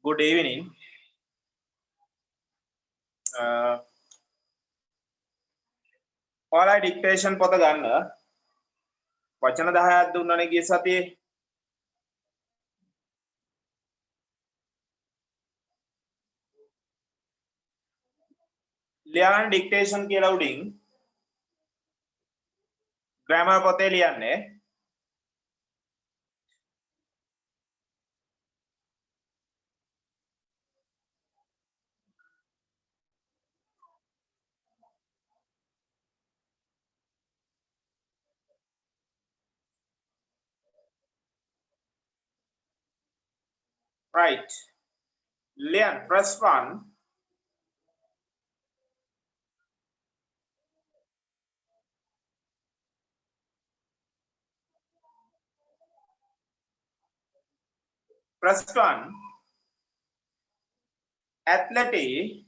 Good evening. ඔයාලා dictation පොත ගන්න. වචන 10ක් දුන්නනේ ගිය සතියේ. ලියන්න ඩික්ටේෂන් කියලා උඩින් ග්‍රැමර් පොතේ ලියන්නේ. Right. Leon, press 1. Press 1. Athletic.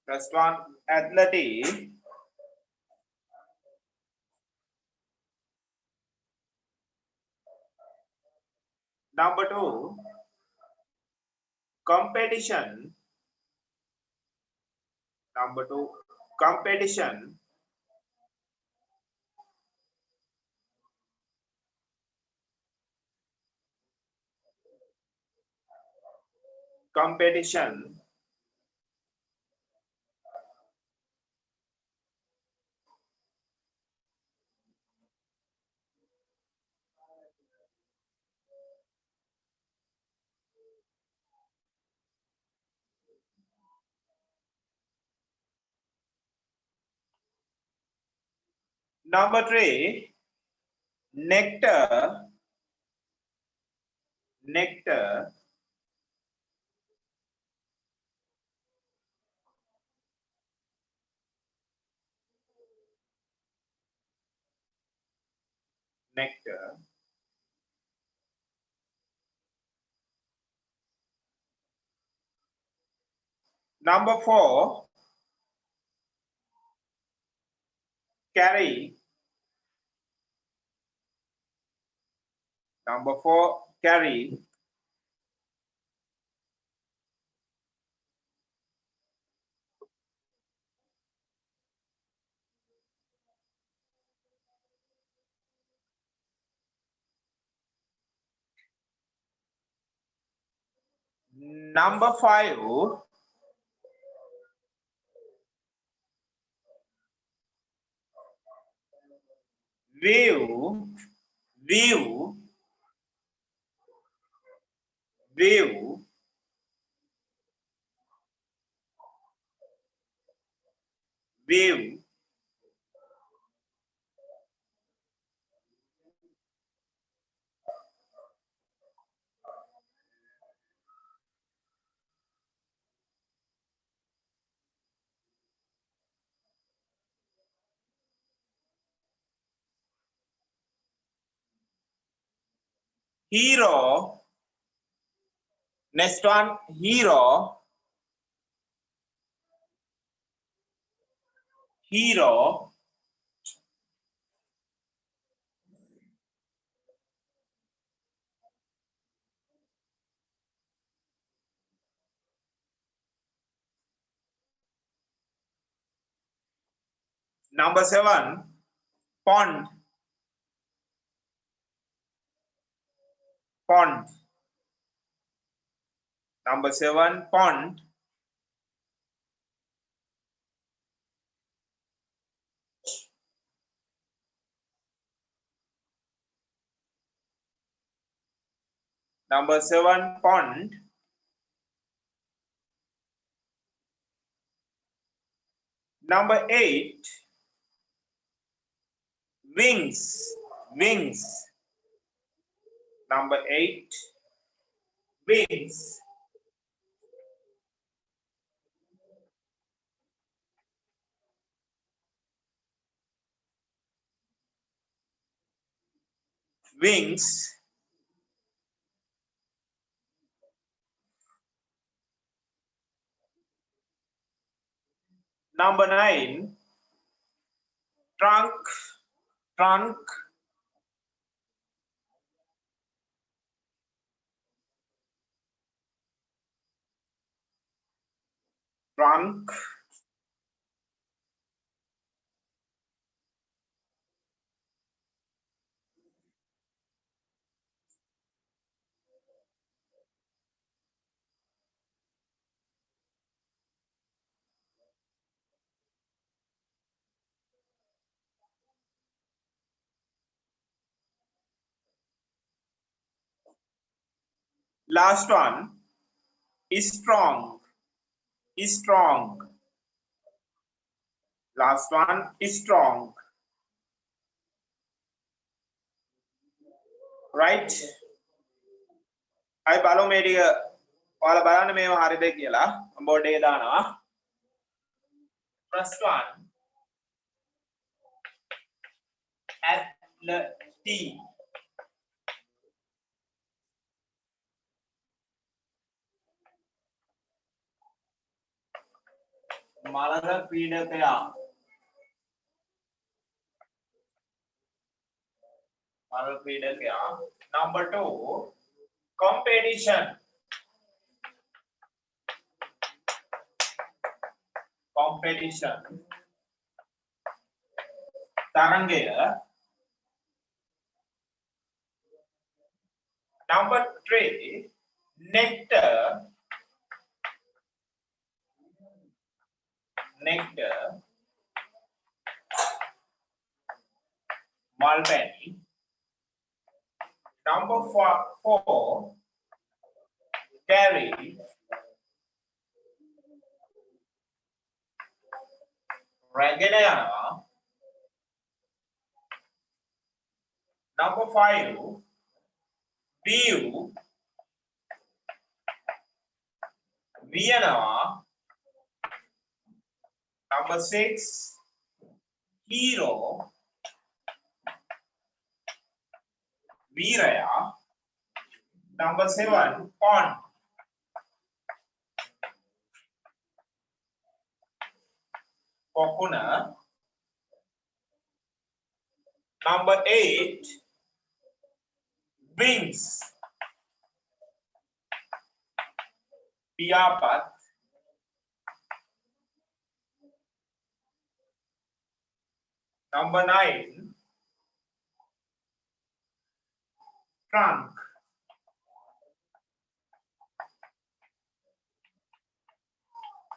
Press 1. Athletic. Number 2. Competition. Number 2. Competition. Competition. Number 3. Nectar. Number 4. Carry. Number 4. Carry. Number 5. View. Hero. Next one, hero. Number 7, pond. Number 7, pond. Number 7, pond. Number 8, wings. Number 8, wings. Number 9, trunk, trunk, trunk, last one is strong, is strong, last one is strong, right? I බලමු මේ ටික ඔයාලා බලන්න මේව හරිද කියලා board එකේ දානවා. First one, athlete, මලක ක්‍රීඩකයා, මලක ක්‍රීඩකයා. Number 2, competition, competition, තරංගය. Number 3, nectar, nectar, mulberry. Number 4, carry, Raganaya. Number 5, view, Vienna. Number 6, hero, Viraya. Number 7, pond, Popuna. Number 8, wings, Piapat. Number 9, trunk,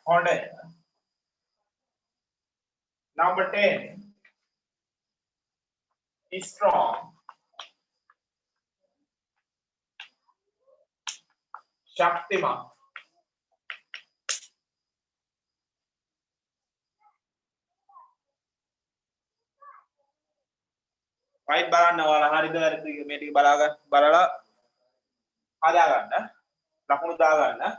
Honda. Number 10, is strong, Shaktiman. right බලන්න ඔයාලා හරිද වැරදිද මේ ටික බලලා හදා ගන්න ලකුණු දා ගන්න.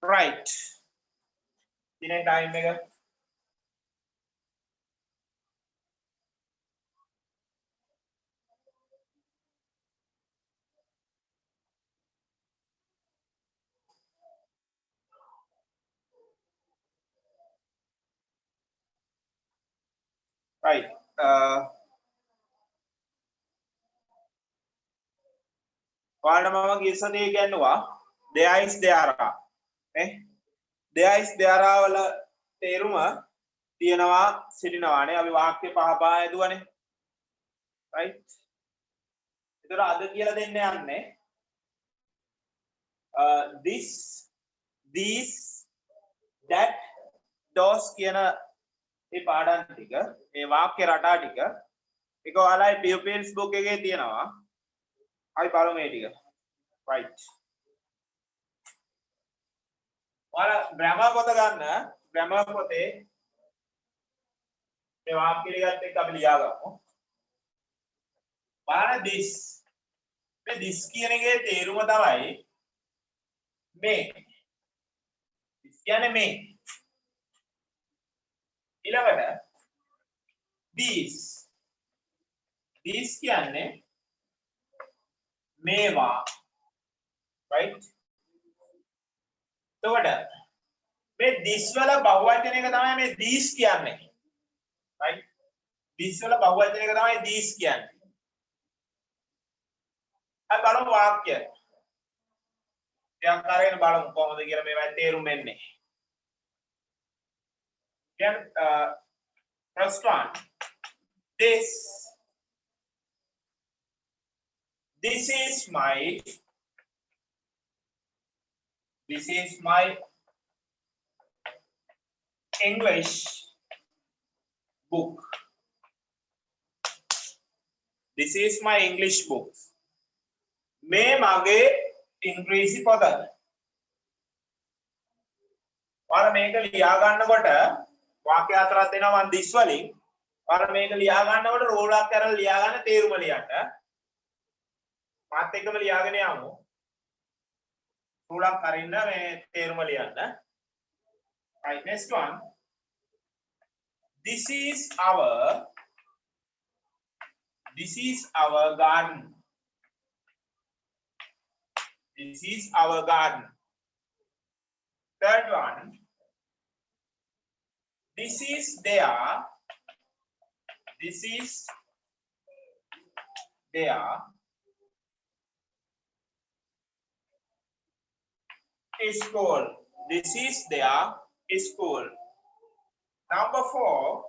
right dinner time එක right ඔයාලට මම ගිය සතියේ කියන්නවා there is there are නේ there is there are වල තේරුම තියෙනවා සිටිනවානේ අපි වාක්‍ය පහ පහ හදුවානේ right ඒතර අද කියලා දෙන්න යන්නේ this, these, that, those කියන මේ පාඩම් ටික මේ වාක්‍ය රටා ටික ඒක ඔයාලයි pupils book එකේ තියෙනවා. අපි බලමු මේ ටික. right. ඔයාලා grammar පොත ගන්න. grammar පොතේ මේ වාක්‍ය ටිකත් එක්ක අපි ලියාගමු. බලන්න this. මේ this කියන එකේ තේරුම තමයි මේ. this කියන්නේ මේ. ඊළඟට these කියන්නේ මේවා right එතකොට මේ this වල බහුවචන එක තමයි මේ these කියන්නේ right this වල බහුවචන එක තමයි these කියන්නේ අපි බලමු වාක්‍ය ටිකක් අරගෙන බලමු කොහොමද කියලා මේවා තේරුම් වෙන්නේ then first one this is my English book. This is my English book. මේ මගේ ඉංග්‍රීසි පොත. ඔයාලා මේක ලියා ගන්නකොට වාක්‍ය හතරක් දෙනවා මම this වලින්. ඔයාලා මේක ලියා ගන්නකොට රෝල් එකක් කරලා ලියා ගන්න තේරුම ලියන්න. මාත් එක්කම ලියාගෙන යමු. රෝල් එකක් අරින්න මේ තේරුම ලියන්න. right next one. This is our garden. This is our garden. Third one. This is their school. This is their school. Number 4.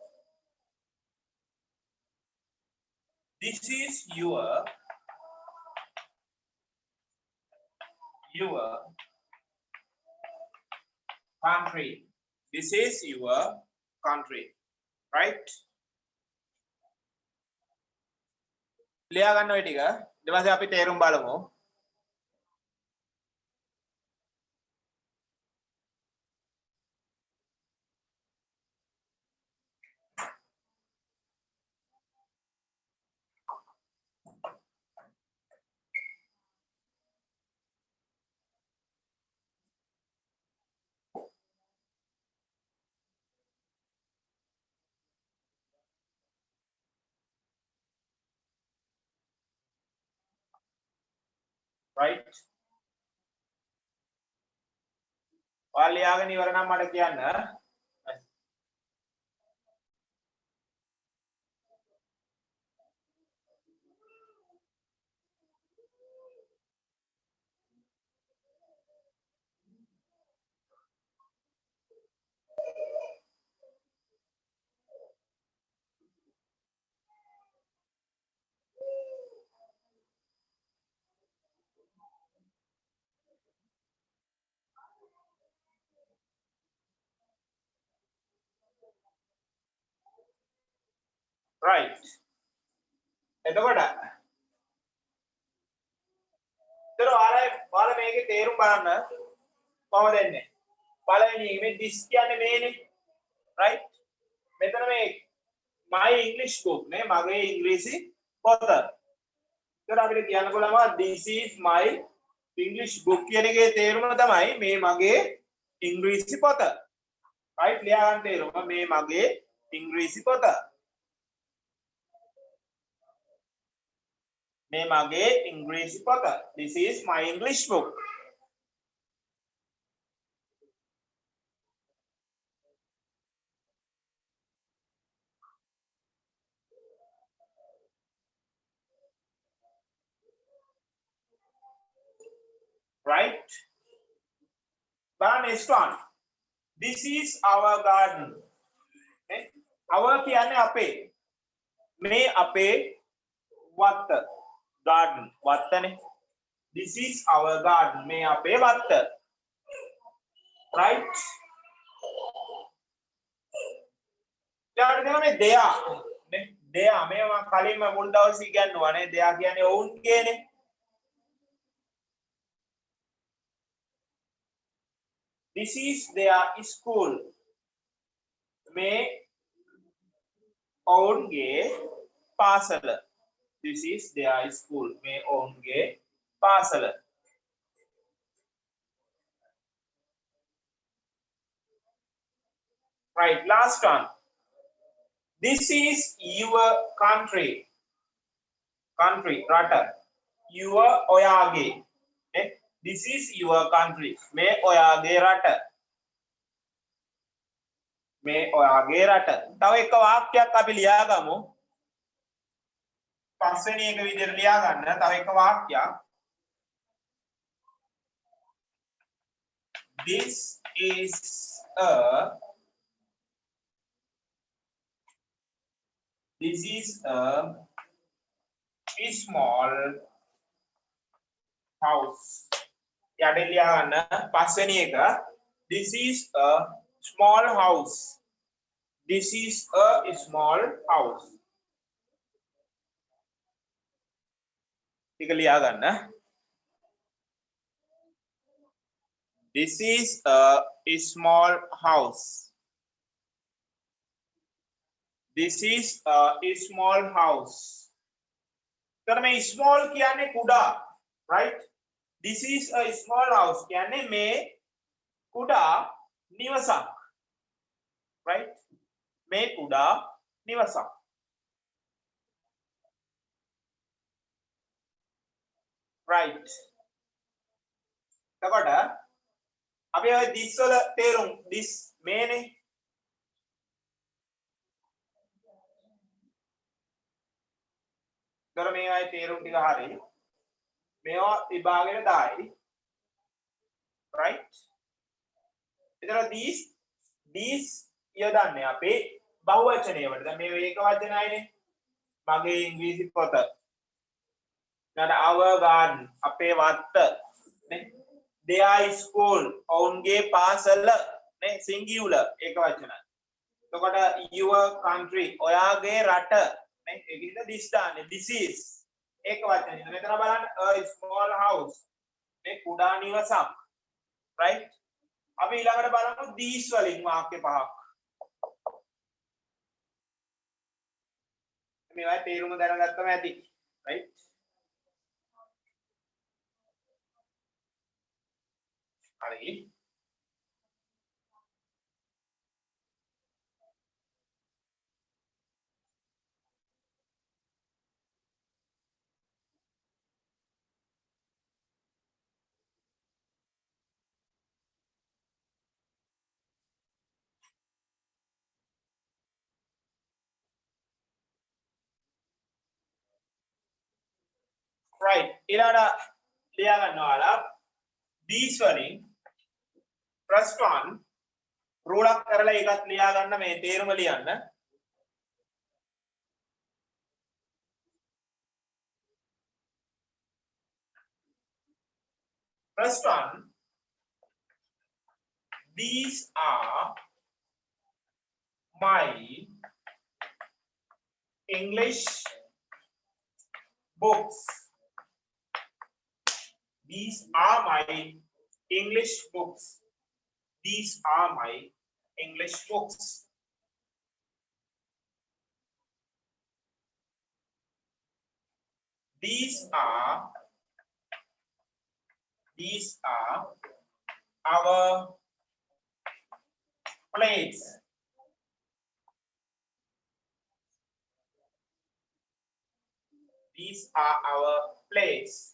This is your country. This is your country. Right? ලියා ගන්න ඔය ටික. ඊට පස්සේ අපි තේරුම් බලමු. right ඔයාලා ලියාගෙන ඉවර නම් මට කියන්න right එතකොට ඔයාලා මේකේ තේරුම් බලන්න කොහොමද එන්නේ පළවෙනි මේ this කියන්නේ මේනේ right මෙතන මේ my English book නේ මගේ ඉංග්‍රීසි පොත ඒතර අපිට කියන්න පුළුවන් this is my English book කියන එකේ තේරුම තමයි මේ මගේ ඉංග්‍රීසි පොත right ලියා ගන්න තේරුම මේ මගේ ඉංග්‍රීසි පොත මේ මගේ ඉංග්‍රීසි පොත. This is my English book. Right? But next one. This is our garden. Okay? Our කියන්නේ අපේ. මේ අපේ වත්ත. garden වත්තනේ This is our garden. මේ අපේ වත්ත. Right? ඊට දෙනවා මේ දෙයා. නේ දෙයා මේ මම කලින්ම මුල් දවසේ කියන්නවා නේ දෙයා කියන්නේ ඔවුන්ගේනේ. This is their school. මේ ඔවුන්ගේ පාසල. This is their school. මේ ඔවුන්ගේ පාසල. Right, last one. This is your country. Country, රට. Your ඔයාගේ. This is your country. මේ ඔයාගේ රට. මේ ඔයාගේ රට. තව එක වාක්‍යයක් අපි ලියාගමු. පස්වෙනි එක විදිහට ලියා ගන්න. තව එක වාක්‍යයක්. This is a small house. යට ලියා ගන්න පස්වෙනි එක. This is a small house. This is a small house. ටික ලියා ගන්න. This is a small house. This is a small house. तर मैं small කියන්නේ කුඩා, right? This is a small house කියන්නේ මේ කුඩා නිවසක්, right? මේ කුඩා නිවසක්. right. එතකොට අපි ඔය this වල තේරුම් this මේනේ. तर මේවායි තේරුම් ටික හරි. මේවා විභාගෙට දායි. right. එතන these යොදන්නේ අපේ බහුවචනයකට. දැන් මේ ඒක වචනයිනේ. මගේ ඉංග්‍රීසි පොත. ඊට our garden අපේ වත්ත නේ. their school ඔවුන්ගේ පාසල නේ singular ඒක වචනයි. එතකොට your country ඔයාගේ රට නේ ඒකින්ද this දාන්නේ. this is ඒක වචනයි. මෙතන බලන්න a small house මේ කුඩා නිවසක්. right. අපි ඊළඟට බලමු these වලින් වාක්‍ය පහක්. මේවා තේරුම දැනගත්තම ඇති. right. හරි. right. ඊළඟට ලියා ගන්නවාලා these වලින් first one rule up කරලා ඒකත් ලියා ගන්න මේ තේරුම ලියන්න. first one, these are my English books. These are my English books. These are my English books. These are our plates. These are our plates.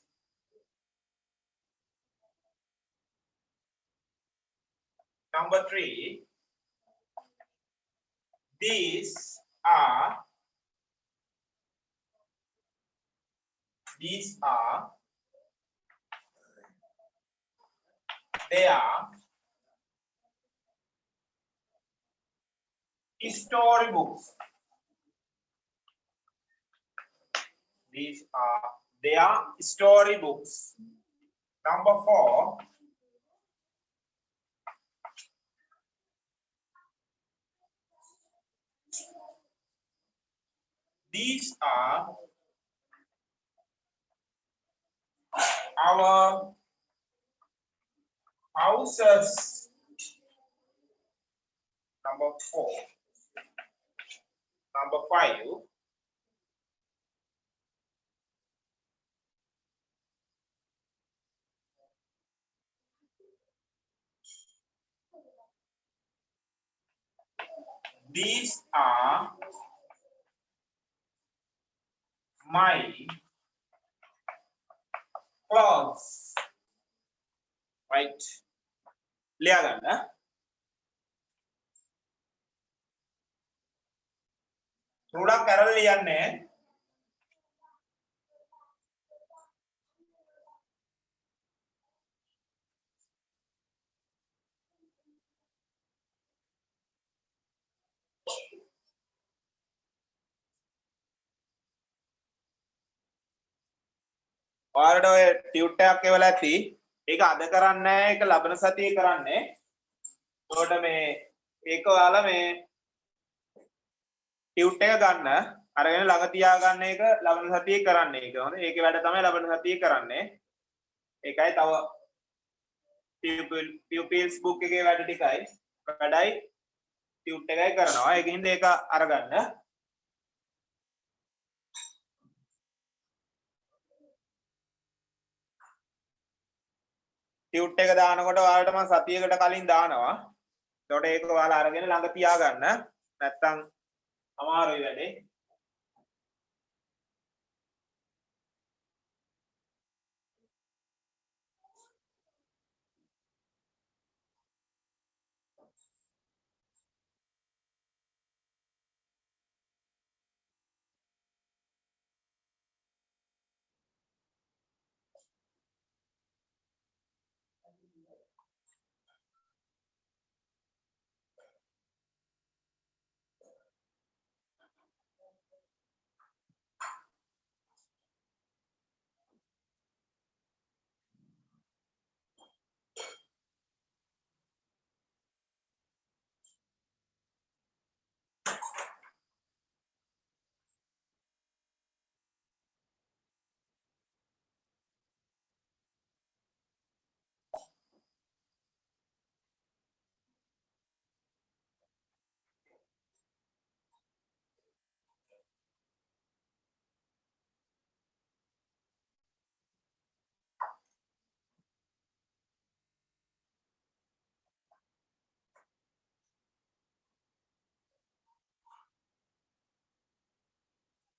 Number 3, these are their storybooks. These are their storybooks. Number 4. These are our houses. Number 4. Number 5. These are my clothes. Right. लिया गया थोड़ा करल लिया ने और ट्यूटे केवल ඇති ඒක අද කරන්නේ ඒක ලබන සතියේ කරන්නේ එතකොට මේ ඒක ඔයාලා මේ ටියුට් එක ගන්න අරගෙන ළඟ තියා ගන්න එක ලබන සතියේ කරන්නේ ඒක හොඳ ඒකේ වැඩ තමයි ලබන සතියේ කරන්නේ ඒකයි තව pupils book එකේ වැඩ ටිකයි වැඩයි ටියුට් එකයි කරනවා ඒකින්ද ඒක අරගන්න ටියුට් එක දානකොට ඔයාලට මම සතියකට කලින් දානවා එතකොට ඒක ඔයාලා අරගෙන ළඟ තියා ගන්න නැත්තම් අමාරුයි වැඩේ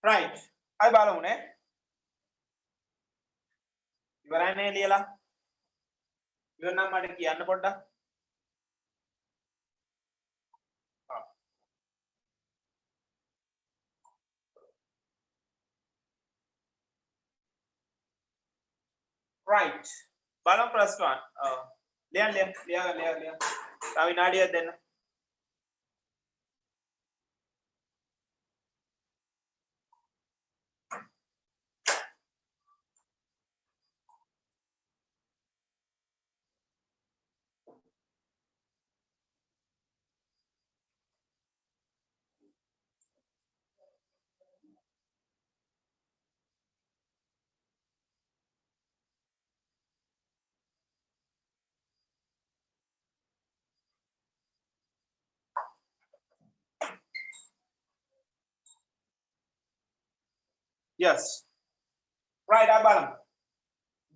right අය බලමු නේ ඉවරයි නේ ලියලා ඉවර නම් මට කියන්න පොඩ්ඩක් right බලමු ප්‍රශ්න ලියන්න තව විනාඩියක් දෙන්න yes right බලමු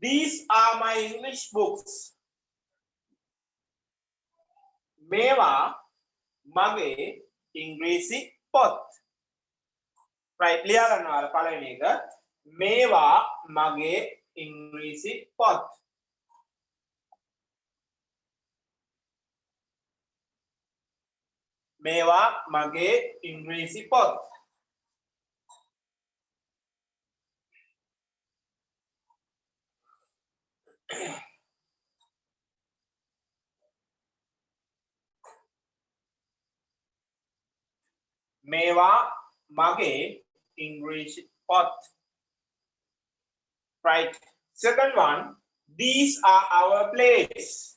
these are my English books මේවා මගේ ඉංග්‍රීසි පොත් right ලියා ගන්නවා පළවෙනි එක මේවා මගේ ඉංග්‍රීසි පොත් මේවා මගේ ඉංග්‍රීසි පොත් මේවා මගේ ඉංග්‍රීසි පොත් right second one These are our plates.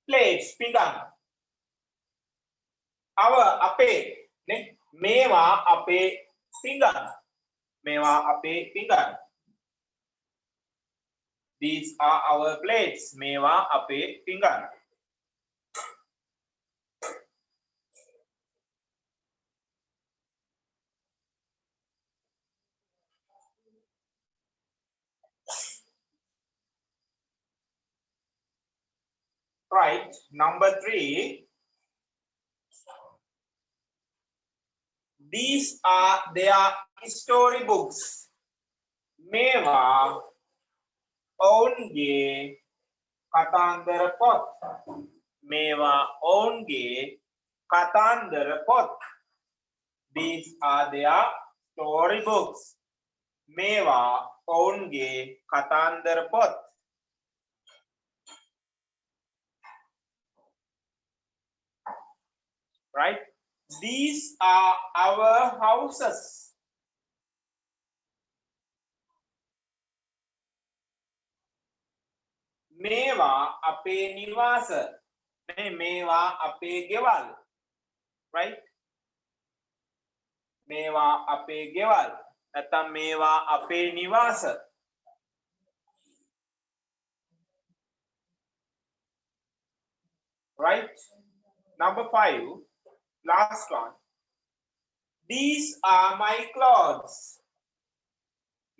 Plates, pinggan. Our ape, ne? Mewa ape pinggan. Mewa ape pinggan. These are our plates. Mewa ape pinggan. Right. Number 3. These are their storybooks. Mewa ownge katandara pot. Mewa ownge katandara pot. These are their storybooks. Mewa ownge katandara pot. Right? These are our houses. Mewa ape nivasa. Mewa ape gewal. Right? Mewa ape gewal. Natam mewa ape nivasa. Right? Number 5. Last one. These are my clothes.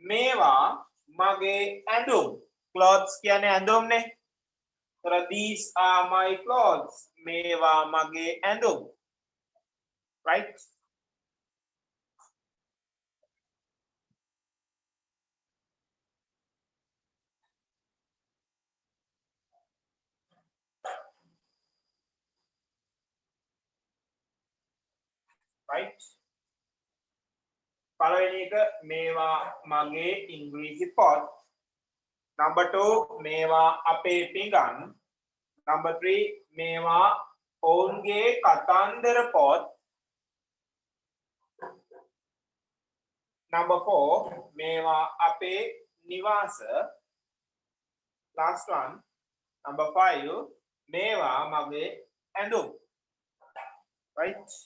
Mewa mage andum. Clothes kyane andum ne. So these are my clothes. Mewa mage andum. Right? Right? පළවෙනි එක මේවා මගේ ඉංග්‍රීසි පොත්. Number 2 මේවා අපේ පිඟන්. Number 3 මේවා ඔවුන්ගේ කතන්දර පොත්. Number 4 මේවා අපේ නිවාස. Last one. Number 5 මේවා මගේ ඇඳුම්. Right?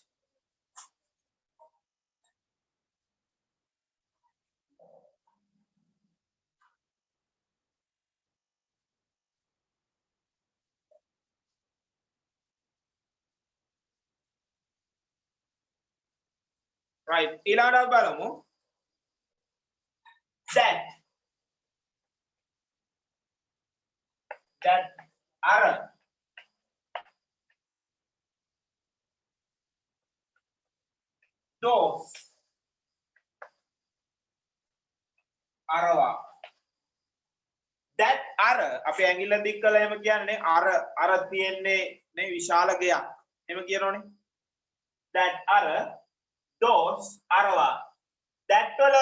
Right. ඊළඟට බලමු. That අර those අරවා that අර අපි ඇඟිල්ල දික් කළා එහෙම කියන්නේ අර තියෙන්නේ නේ විශාල ගයක් එහෙම කියනෝනේ that අර those අරවා that වල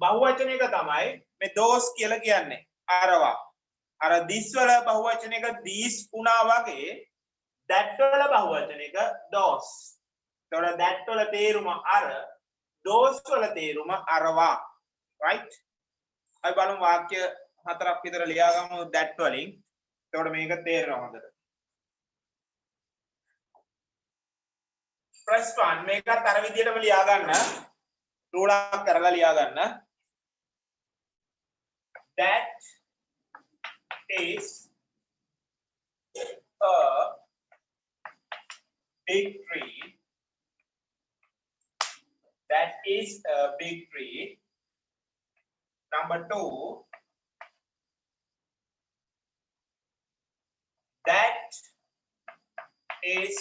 බහුවචනයක තමයි මේ those කියලා කියන්නේ අරවා අර this වල බහුවචනයක these වුණා වගේ that වල බහුවචනයක those එතකොට that වල තේරුම අර those වල තේරුම අරවා right අපි බලමු වාක්‍ය හතරක් විතර ලියාගමු that වලින් එතකොට මේක තේරෙනවා හොඳට first one මේකත් අර විදිහටම ලියා ගන්න රූලක් කරලා ලියා ගන්න that is a big tree that is a big tree number 2 that is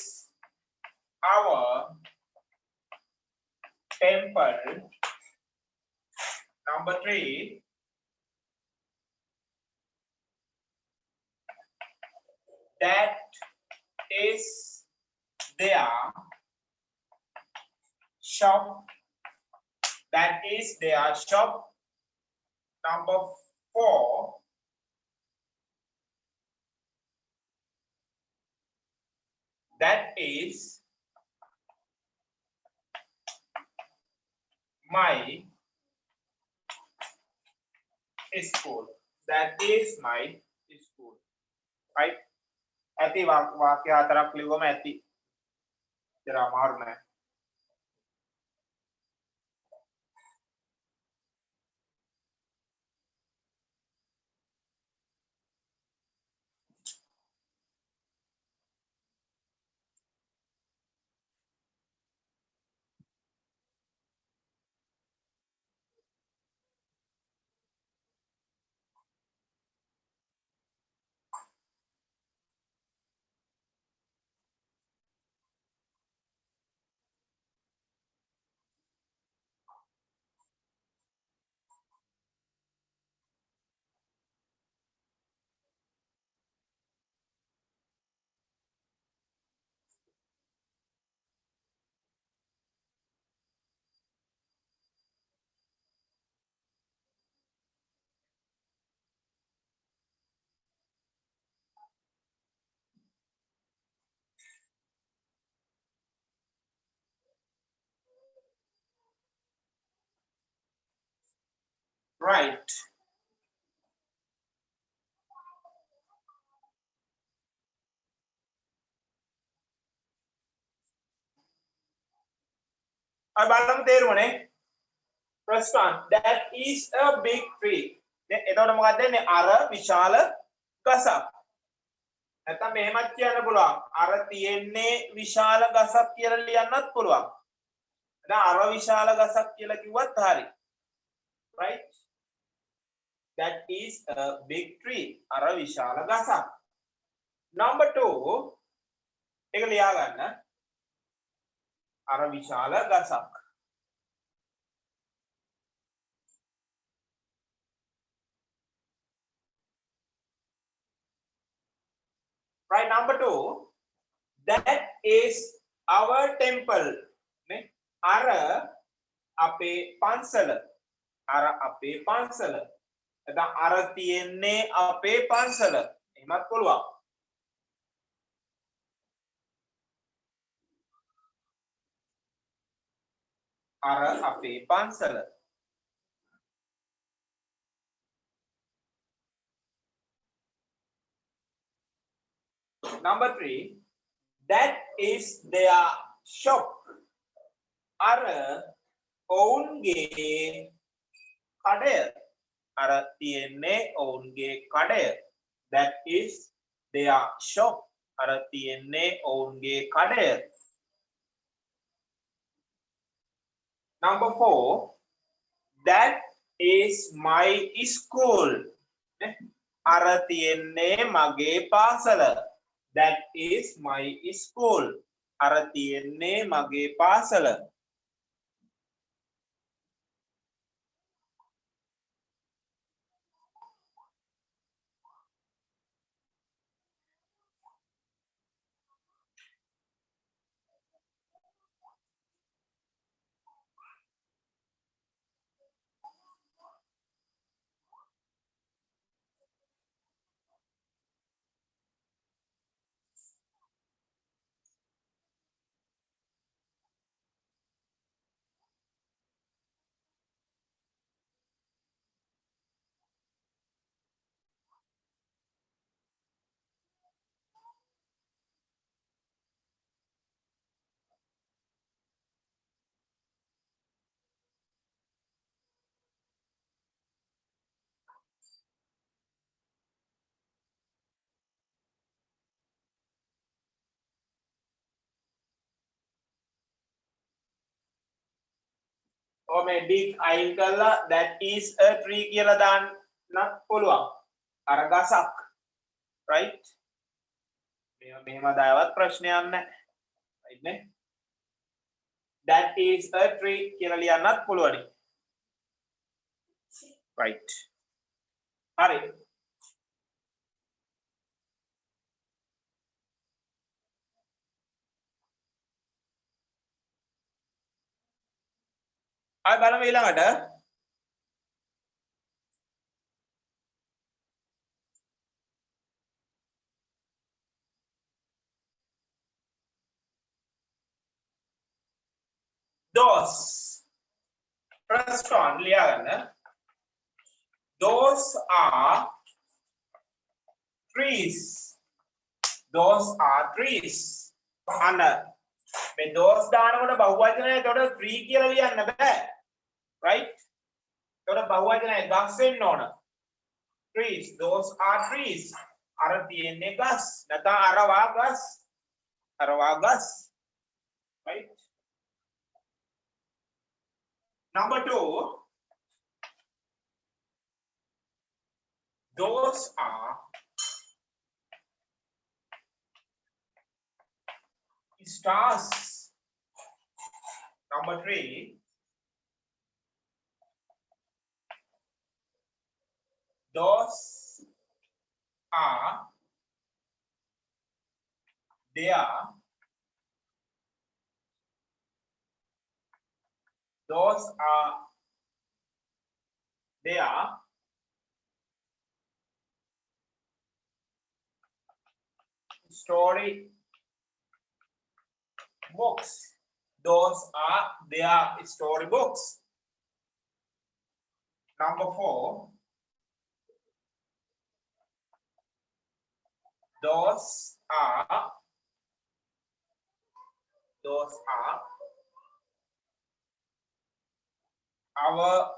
our temple number 3 that is their shop that is their shop number 4 that is my school that is my school. Right? ඇති වාක්‍ය හතරක් ලියුවම ඇති. जरा අමාරු නෑ. Right. අපි බලමු තේරුමනේ. First one, that is a big tree. දැන් එතකොට මොකක්ද වෙන්නේ? අර විශාල ගසක්. නැත්නම් මෙහෙමත් කියන්න පුළුවන්. අර තියෙන්නේ විශාල ගසක් කියලා ලියන්නත් පුළුවන්. දැන් අර විශාල ගසක් කියලා කිව්වත් හරි. Right? That is a big tree. අර විශාල ගසක්. Number 2, ඒක ලියා ගන්න. අර විශාල ගසක්. Right, number 2, that is our temple. නේ? අර අපේ පන්සල. අර අපේ පන්සල. එතන අර තියෙන්නේ අපේ පන්සල. එහෙමත් පුළුවන්. අර අපේ පන්සල. Number 3, that is their shop. අර ඔවුන්ගේ කඩය. අර තියෙන්නේ ඔවුන්ගේ කඩය. That is their shop. අර තියෙන්නේ ඔවුන්ගේ කඩය. Number 4, that is my school. අර තියෙන්නේ මගේ පාසල. That is my school. අර තියෙන්නේ මගේ පාසල. ඔ මේ big අයින් කරලා that is a tree කියලා දාන්නත් පුළුවන්. අර ගසක්. right? මෙහෙම දායවත් ප්‍රශ්නයක් නැහැ. right නේ? that is a tree කියලා ලියන්නත් පුළුවනි. right. හරි. ආයි බලමු ඊළඟට. those. First one ලියා ගන්න. Those are trees. Those are trees. අන්න මේ those දානකොට බහුවචනය එතකොට tree කියලා ලියන්න බෑ. Right? එතකොට බහුවචනය ගස් වෙන්න ඕන. Trees. Those are trees. අර තියෙන්නේ ගස්. නැත්නම් අරවා ගස්. අරවා ගස්. Right? Number 2. Those are stars. Number 3. Those are there. Those are there. Story books. Those are their story books. Number 4. Those are our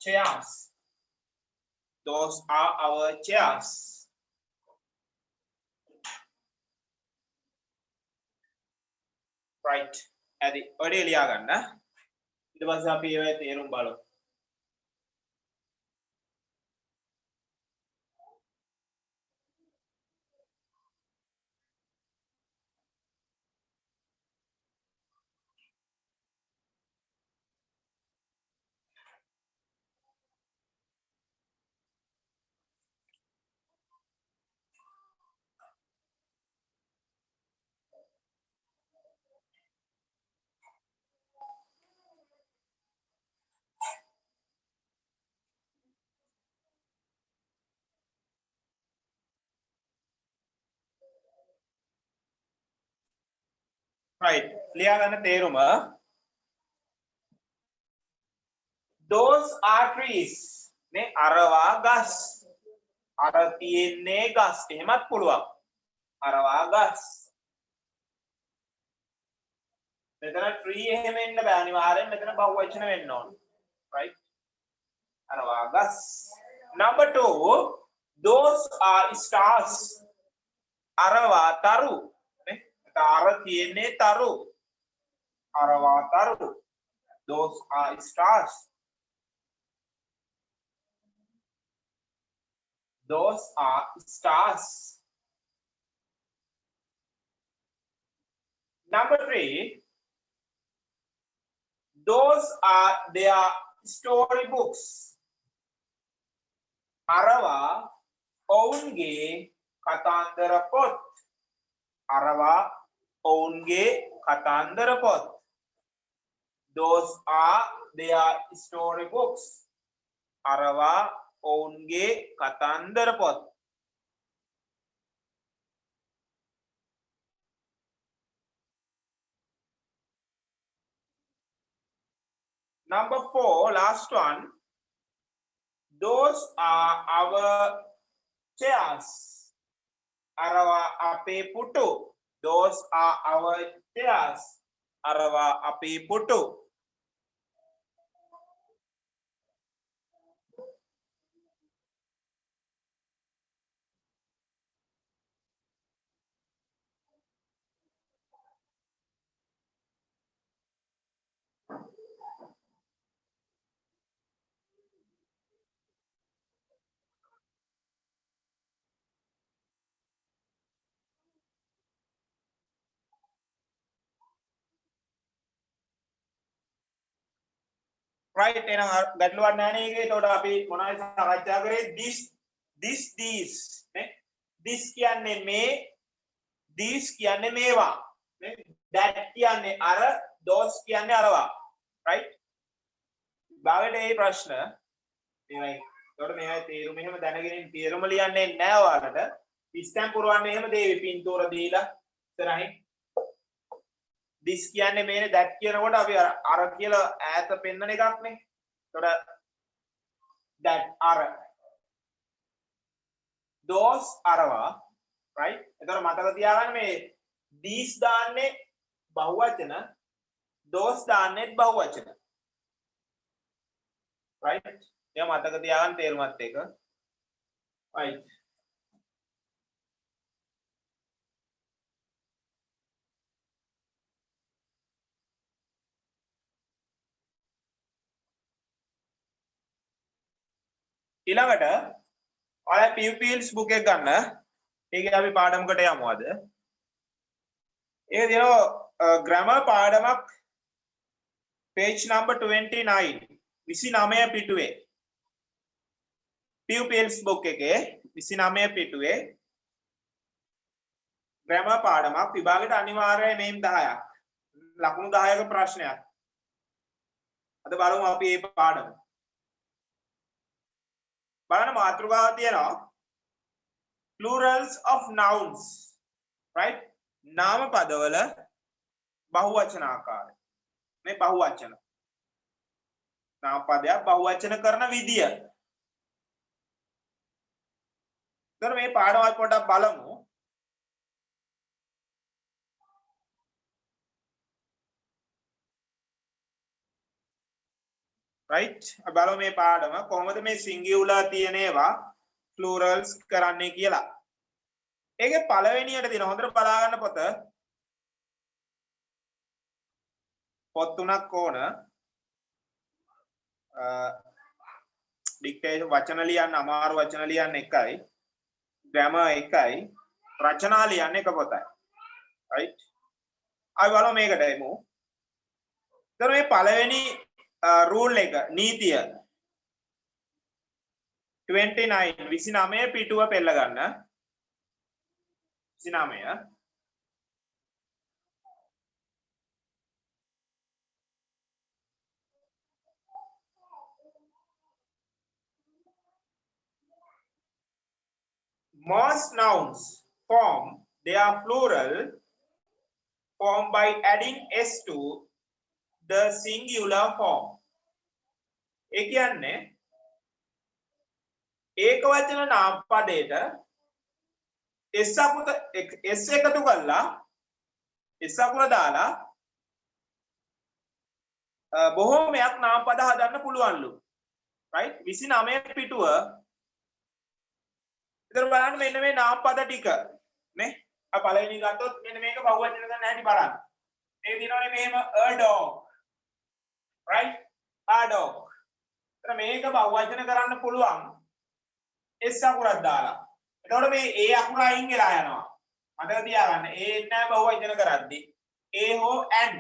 chairs. Those are our chairs. Right. හරි. ඔය ලියා ගන්න. ඊට පස්සේ අපි ඒවයේ තේරුම් බලමු. Right. ලියා ගන්න තේරුම. Those are trees. මේ අරවා ගස්. අර තියෙන්නේ ගස්. එහෙමත් පුළුවන්. අරවා ගස්. මෙතන tree එහෙම එන්න බෑ. අනිවාර්යෙන් මෙතන බහුවචන වෙන්න ඕන. Right? අරවා ගස්. Number 2. Those are stars. අරවා තරු. අර තියෙන්නේ තරු. අරවා තරු. Those are stars. Those are stars. Number 3. Those are their storybooks. අරවා ඔවුන්ගේ කතාන්දර පොත්. අරවා ඔවුන්ගේ කතාන්දර පොත්. Those are their storybooks. අරවා ඔවුන්ගේ කතාන්දර පොත්. Number 4, last one. Those are our chairs. Arawa ape putu. Those are our chairs. Arawa ape putu. Right, එහෙනම් ගැටලුවක් නැහැ නේ ඒකේ. ඒතකොට අපි මොනවද සාකච්ඡා කරේ? this these නේ. this කියන්නේ මේ, these කියන්නේ මේවා නේ. that කියන්නේ අර, those කියන්නේ අරවා. right? භාගයට මේ ප්‍රශ්න මේවයි. ඒතකොට මේවයි තේරුම එහෙම දැනගෙන තේරුම ලියන්නේ නැහැ ඔයාලට. ඉස්තම් පුරවන්නේ එහෙම දේවි පින්තූර දීලා ඉතරහින්. this කියන්නේ මේනේ, that කියනකොට අපි අර කියලා ඈත පෙන්නන එකක් නේ. එතකොට that අර those අරවා right එතකොට මතක තියාගන්න මේ these දාන්නේ බහුවචන those දාන්නේ බහුවචන right ඒක මතක තියාගන්න තේරුමත් එක right ඊළඟට ඔයාලා pupils book එක ගන්න. ඒකේ අපි පාඩමකට යමු අද. ඒක දෙනවා grammar පාඩමක් page number 29 29 පිටුවේ. pupils book එකේ 29 පිටුවේ grammar පාඩමක් විභාගයට අනිවාර්යයෙන් මෙයින් 10ක්. ලකුණු 10ක ප්‍රශ්නයක්. අද බලමු අපි මේ පාඩම. බලන්න මාතෘකාව තියෙනවා plurals of nouns right නාම පදවල බහුවචන ආකාරය මේ බහුවචන නාම පදයක් බහුවචන කරන විදිය. ඊට මේ පාඩම පොඩ්ඩක් බලමු. right බලමු මේ පාඩම කොහොමද මේ singular තියෙන ඒවා plurals කරන්නේ කියලා. ඒකේ පළවෙනියට තියෙන හොඳට බලා ගන්න පොත් තුනක් ඕන. dictation වචන ලියන්න අමාරු වචන ලියන්න එකයි. grammar එකයි. රචනා ලියන්න එක පොතයි. right අපි බලමු මේකට එමු. ඊට මේ පළවෙනි rule එක නීතිය 29 29 පිටුව පෙළ ගන්න 29 most nouns form their plural form by adding s to the singular form. ඒ කියන්නේ ඒක වචන නාම පදයට s එකතු කරලා s අකුර දාලා බොහෝමයක් නාම පද හදන්න පුළුවන්ලු. right 29 පිටුව. ඉතින් බලන්න මෙන්න මේ නාම පද ටික නේ. අපි පළවෙනි ගත්තොත් මෙන්න මේක බහුවචන ගන්න හැටි බලන්න. මේ දිනවනේ මෙහෙම a dog right a dog. එතන මේක බහුවචන කරන්න පුළුවන් s අකුරක් දාලා. එතකොට මේ a අකුර අයින් වෙලා යනවා. මතක තියාගන්න a නෑ බහුවචන කරද්දී. a හෝ an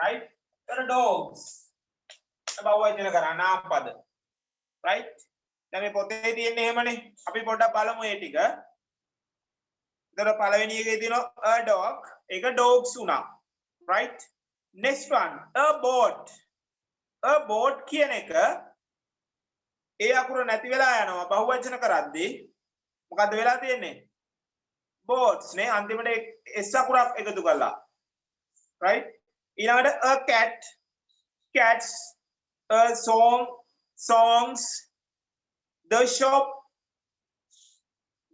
right. එතන dogs බහුවචන කරා නාම පද right. දැන් මේ පොතේ තියෙන්නේ එහෙමනේ. අපි පොඩ්ඩක් බලමු මේ ටික. එතකොට පළවෙනි එකේ තියෙනවා a dog. ඒක dogs උනා. right. next one a boat. a boat කියන එක ඒ අකුර නැති වෙලා යනවා බහුවචන කරද්දී. මොකද්ද වෙලා තියෙන්නේ? boats නේ. අන්තිමට s අකුරක් එකතු කළා. right. ඊළඟට a cat cats a song songs the shop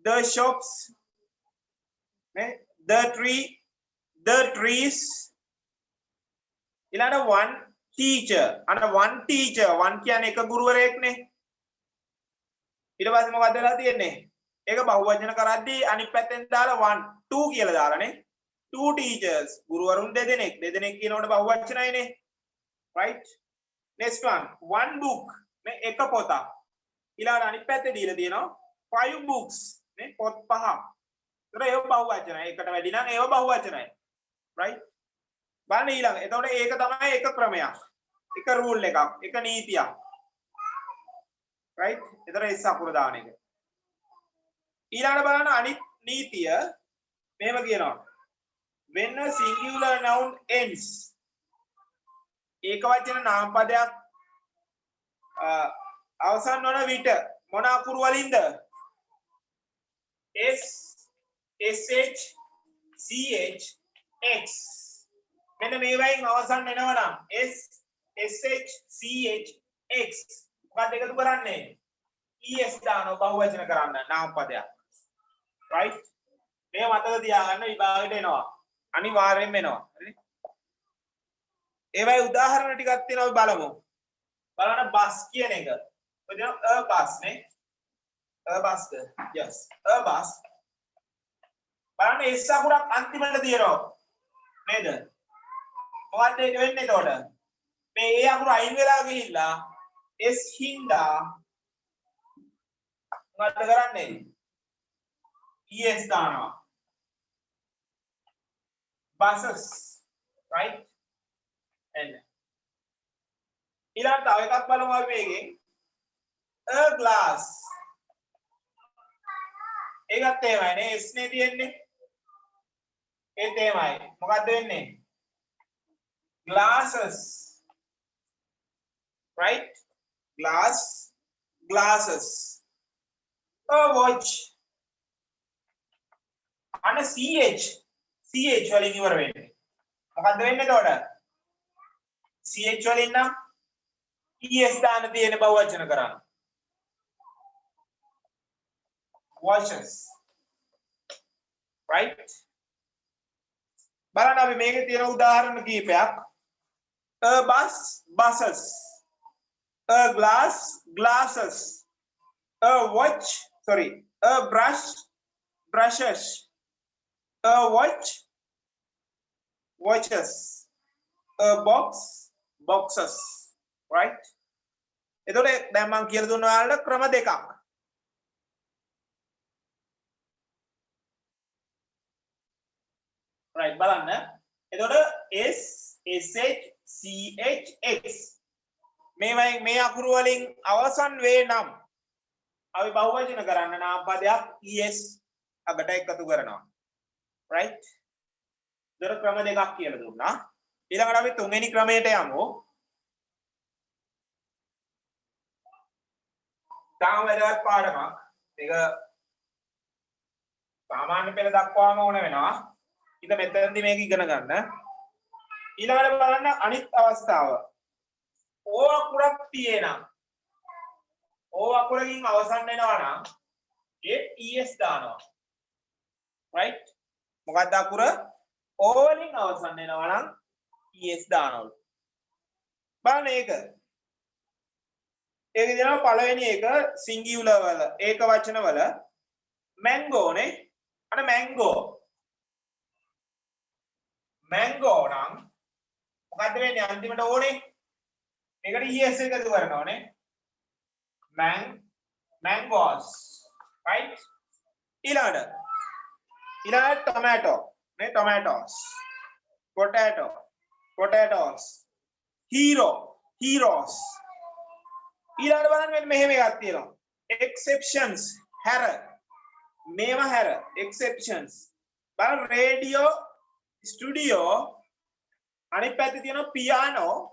the shops the tree the trees ඊළඟට one teacher අන්න one teacher one කියන්නේ එක ගුරුවරයෙක් නේ. ඊට පස්සේ මොකක්ද වෙලා තියෙන්නේ? ඒක බහුවචන කරද්දී අනිත් පැත්තෙන් දාලා one two කියලා දාලානේ. two teachers ගුරුවරුන් දෙදෙනෙක් දෙදෙනෙක් කියනකොට බහුවචනයිනේ. right. next one book මේ එක පොතක්. ඊළඟට අනිත් පැත්තේ දීලා තියෙනවා five books නේ පොත් පහක්. ඒතර ඒව බහුවචනයි. එකට වැඩි නම් ඒව බහුවචනයි. right. බලන්න ඊළඟ. එතකොට ඒක තමයි එක ක්‍රමයක්. එක රූල් එකක්. එක නීතියක්. right. ඒතර S අකුර දාන එක. ඊළඟට බලන්න අනිත් නීතිය මෙහෙම කියනවා. when a singular noun ends ඒක වචන නාම පදයක් අවසන් වන විට මොන අකුරු වලින්ද? s sh ch x මෙන්න මේ වයින් අවසන් වෙනවා නම් s sh ch x මොකක්ද එකතු කරන්නේ? es දානවා බහුවචන කරන්න නාම පදයක්. right මේ මතක තියාගන්න විභාගෙට එනවා අනිවාර්යෙන්ම එනවා හරි ඒවයි උදාහරණ ටිකක් තියෙනවා අපි බලමු බලන්න බස් කියන එක ඔය a bus නේ a bus yes a bus බලන්න s අකුරක් අන්තිමට තියෙනවා නේද මොකක්ද ඒක වෙන්නේ එතකොට මේ a අකුර අයින් වෙලා ගිහිල්ලා s හින්දා මොකක්ද කරන්නේ es දානවා buses right and ඊළඟට තව එකක් බලමු අපි මේකෙන් a glass ඒකත් එහෙමයි නේ s නේ තියෙන්නේ ඒත් එහෙමයි මොකද්ද වෙන්නේ glasses right glass glasses a watch අන්න ch වලින් ඉවර වෙන්නේ මොකද්ද වෙන්නේ එතකොට ch වලින් නම් es දාන්න තියෙන බහුවචන කරන්න watches right බලන්න අපි මේකේ තියෙන උදාහරණ කීපයක් a bus buses a glass glasses a watch sorry a brush brushes a watch watches a box boxes right එතකොට දැන් මම කියලා දුන්නා ඔයාලට ක්‍රම දෙකක් right බලන්න එතකොට s sh ch x මේ අකුරු වලින් අවසන් වේ නම් අපි බහුවචන කරන්න නාම පදයක් es අගට එකතු කරනවා right දර ක්‍රම දෙකක් කියලා දුන්නා ඊළඟට අපි තුන්වෙනි ක්‍රමයට යමු තාම වැදගත් පාඩමක් ඒක සාමාන්‍ය පෙළ දක්වාම ඕන වෙනවා ඉත මෙතනදී මේක ඉගෙන ගන්න ඊළඟට බලන්න අනිත් අවස්ථාව ඕ අකුරක් තියෙනම් ඕ අකුරකින් අවසන් වෙනවා නම් ඒ es දානවා right මොකක්ද අකුර ඕ වලින් අවසන් වෙනවා නම් es දානවලු බලන්න ඒක දෙනවා පළවෙනි එක සිංගියුලර් වල ඒක වචන වල mango නේ අර mango නම් මොකද්ද වෙන්නේ අන්තිමට ඕනේ මේකට es එකතු කරනවා නේ mangoes right ඊළඟට tomato නේ tomatoes potatoes heroes ඊළඟට බලන්න මෙන්න මෙහෙම එකක් තියෙනවා exceptions හැර මේව හැර exceptions බලන්න radio studio අනිත් පැත්තේ තියෙනවා piano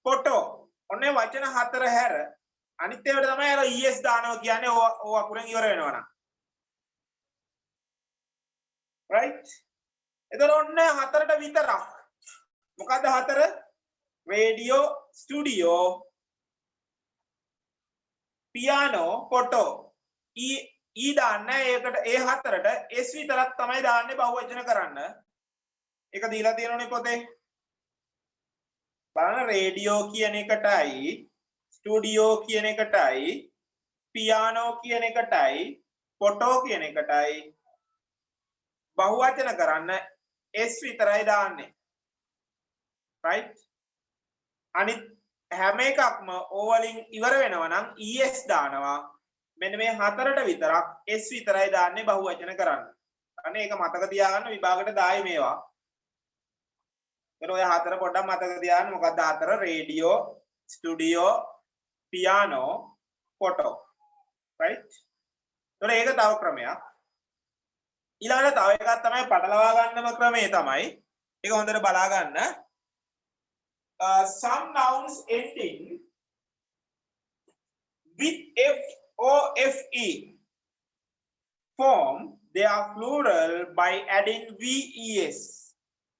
photo ඔන්නේ වචන හතර හැර අනිත් ඒවාට තමයි අර es දානවා කියන්නේ ඕ අකුරෙන් ඉවර වෙනවා නම් right එතකොට ඔන්න හතරට විතරක් මොකද්ද හතර radio studio piano photo ඊ දාන්න ඒකට ඒ හතරට s විතරක් තමයි දාන්නේ බහුවචන කරන්න ඒක දීලා තියෙනවනේ පොතේ බලන්න රේඩියෝ කියන එකටයි ස්ටුඩියෝ කියන එකටයි පියානෝ කියන එකටයි ෆොටෝ කියන එකටයි බහුවචන කරන්න s විතරයි දාන්නේ right අනිත් හැම එකක්ම o වලින් ඉවර වෙනවා නම් es දානවා මෙන්න මේ හතරට විතරක් s විතරයි දාන්නේ බහුවචන කරන්න අනේ ඒක මතක තියාගන්න විභාගයට දායි මේවා ඔය හතර පොඩ්ඩක් මතක තියාගන්න මොකක්ද හතර radio studio piano photo right එතකොට ඒක තව ක්‍රමයක් ඊළඟට තව එකක් තමයි පටලවා ගන්නම ක්‍රමය තමයි ඒක හොඳට බලා ගන්න some nouns ending with f o f e form their plural by adding ves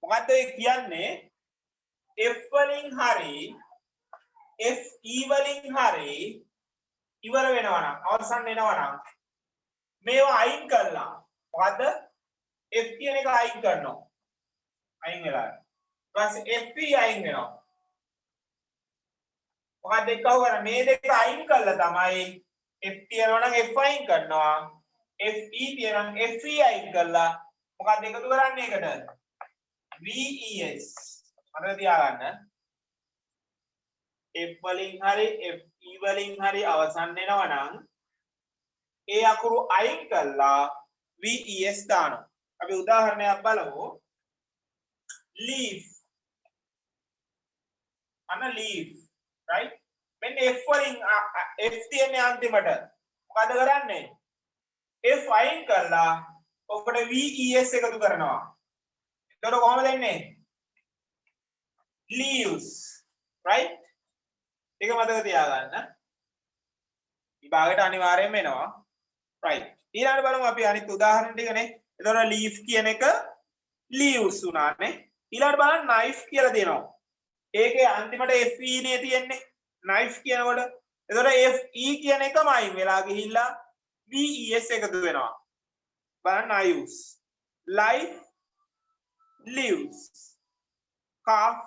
මොකද්ද ඒ කියන්නේ f වලින් හරි f e වලින් හරි ඉවර වෙනවා නම් අවසන් වෙනවා නම් මේවා අයින් කළා මොකද්ද F කියන එක අයින් කරනවා අයින් වෙලා ඊට පස්සේ FE අයින් වෙනවා මොකක්ද එක්කව කරන්නේ මේ දෙක අයින් කළා තමයි F තියනවා නම් F අයින් කරනවා FE තියනවා නම් FE අයින් කළා මොකක්ද එකතු කරන්නේ එකට VES මතක තියාගන්න F වලින් හරි FE වලින් හරි අවසන් වෙනවා නම් ඒ අකුරු අයින් කළා VES දානවා අපි උදාහරණයක් බලමු leaf අන්න leaf right මෙන්න F වලින් F තියෙන්නේ අන්තිමට මොකද කරන්නේ F අයින් කළා ඔකට VES එකතු කරනවා එතකොට කොහොමද එන්නේ leaves right ඒක මතක තියාගන්න විභාගයට අනිවාර්යයෙන්ම එනවා right ඊළඟට බලමු අපි අනිත් උදාහරණ ටිකනේ එතකොට leaf කියන එක leaves උනානේ ඊළඟට බලන්න knife කියලා දෙනවා ඒකේ අන්තිමට FE නේ තියෙන්නේ knife කියනකොට එතකොට FE කියන එකම අයින් වෙලා ගිහිල්ලා VES එකතු වෙනවා බලන්න knives life leaves calf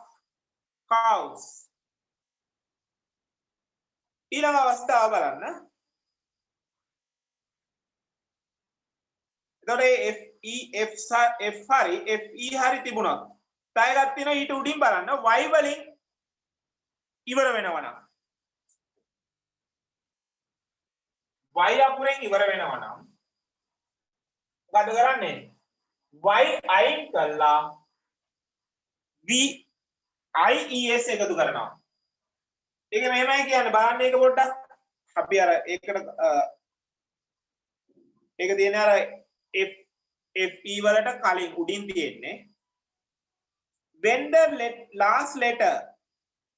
cows ඊළඟ අවස්ථාව බලන්න එතකොට F හරි FE හරි තිබුණා තව එකක් තියෙනවා ඊට උඩින් බලන්න y වලින් ඉවර වෙනවා නම් y අකුරෙන් ඉවර වෙනවා නම් මොකද කරන්නේ y අයින් කළා VIES එකතු කරනවා ඒක මෙහෙමයි කියන්නේ බලන්න ඒක පොඩ්ඩක් අපි අර ඒකට ඒක තියෙන අර FE වලට කලින් උඩින් තියෙන්නේ when the last letter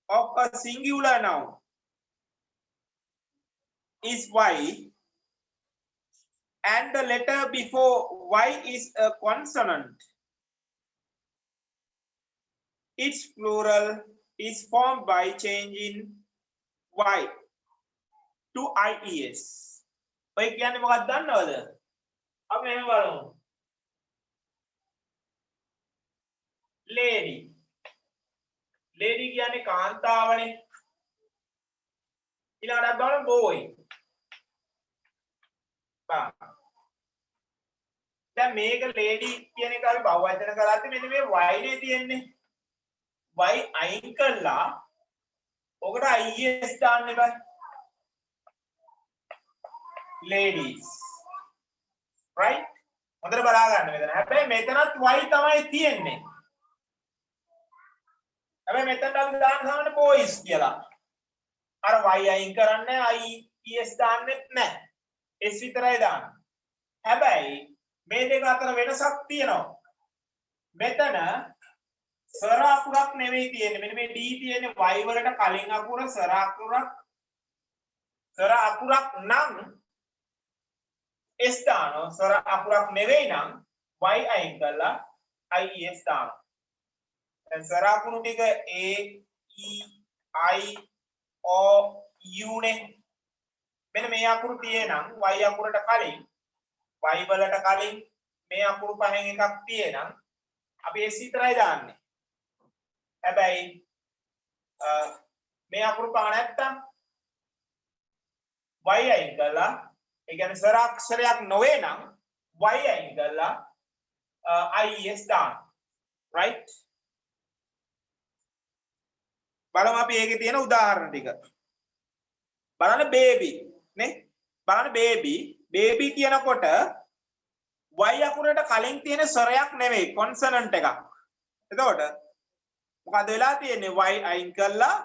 of a singular noun is Y and the letter before Y is a consonant its plural is formed by changing Y to IES ඔය කියන්නේ මොකක්ද දන්නවද අපි මෙහෙම බලමු lady lady කියන්නේ කාන්තාවනේ ඊළඟට බලමු boy දැන් මේක lady කියන එක අපි බහුවචන කරද්දී මෙන්න මේ y නේ තියෙන්නේ y අයින් කළා ඔකට IES දාන්න එපා ladies right හොඳට බලා ගන්න මෙතන හැබැයි මෙතනත් y තමයි තියෙන්නේ හැබැයි මෙතනට අපි දාන්න සාමාන්‍ය boys කියලා අර y අයින් කරන්නේ IES දාන්නෙත් නැහැ s විතරයි දාන්නේ හැබැයි මේ දෙක අතර වෙනසක් තියෙනවා මෙතන ස්වර අකුරක් නෙවෙයි තියෙන්නේ මෙන්න මේ d තියෙන්නේ y වලට කලින් අකුර ස්වර අකුරක් නම් s දානවා ස්වර අකුරක් නෙවෙයි නම් y අයින් කරලා IES දානවා දැන් ස්වර අකුරු ටික a e i o u නේ මෙන්න මේ අකුරු තියෙනම් y අකුරට කලින් y වලට කලින් මේ අකුරු පහෙන් එකක් තියෙනම් අපි s විතරයි දාන්නේ හැබැයි මේ අකුරු පහ නැත්තම් y අයින් කළා ඒ කියන්නේ ස්වර අක්ෂරයක් නොවේ නම් y අයින් කළා IES දාන්න right බලමු අපි ඒකේ තියෙන උදාහරණ ටික බලන්න baby නේ බලන්න baby කියනකොට y අකුරට කලින් තියෙන ස්වරයක් නෙවෙයි consonant එකක් එතකොට මොකද වෙලා තියෙන්නේ y අයින් කළා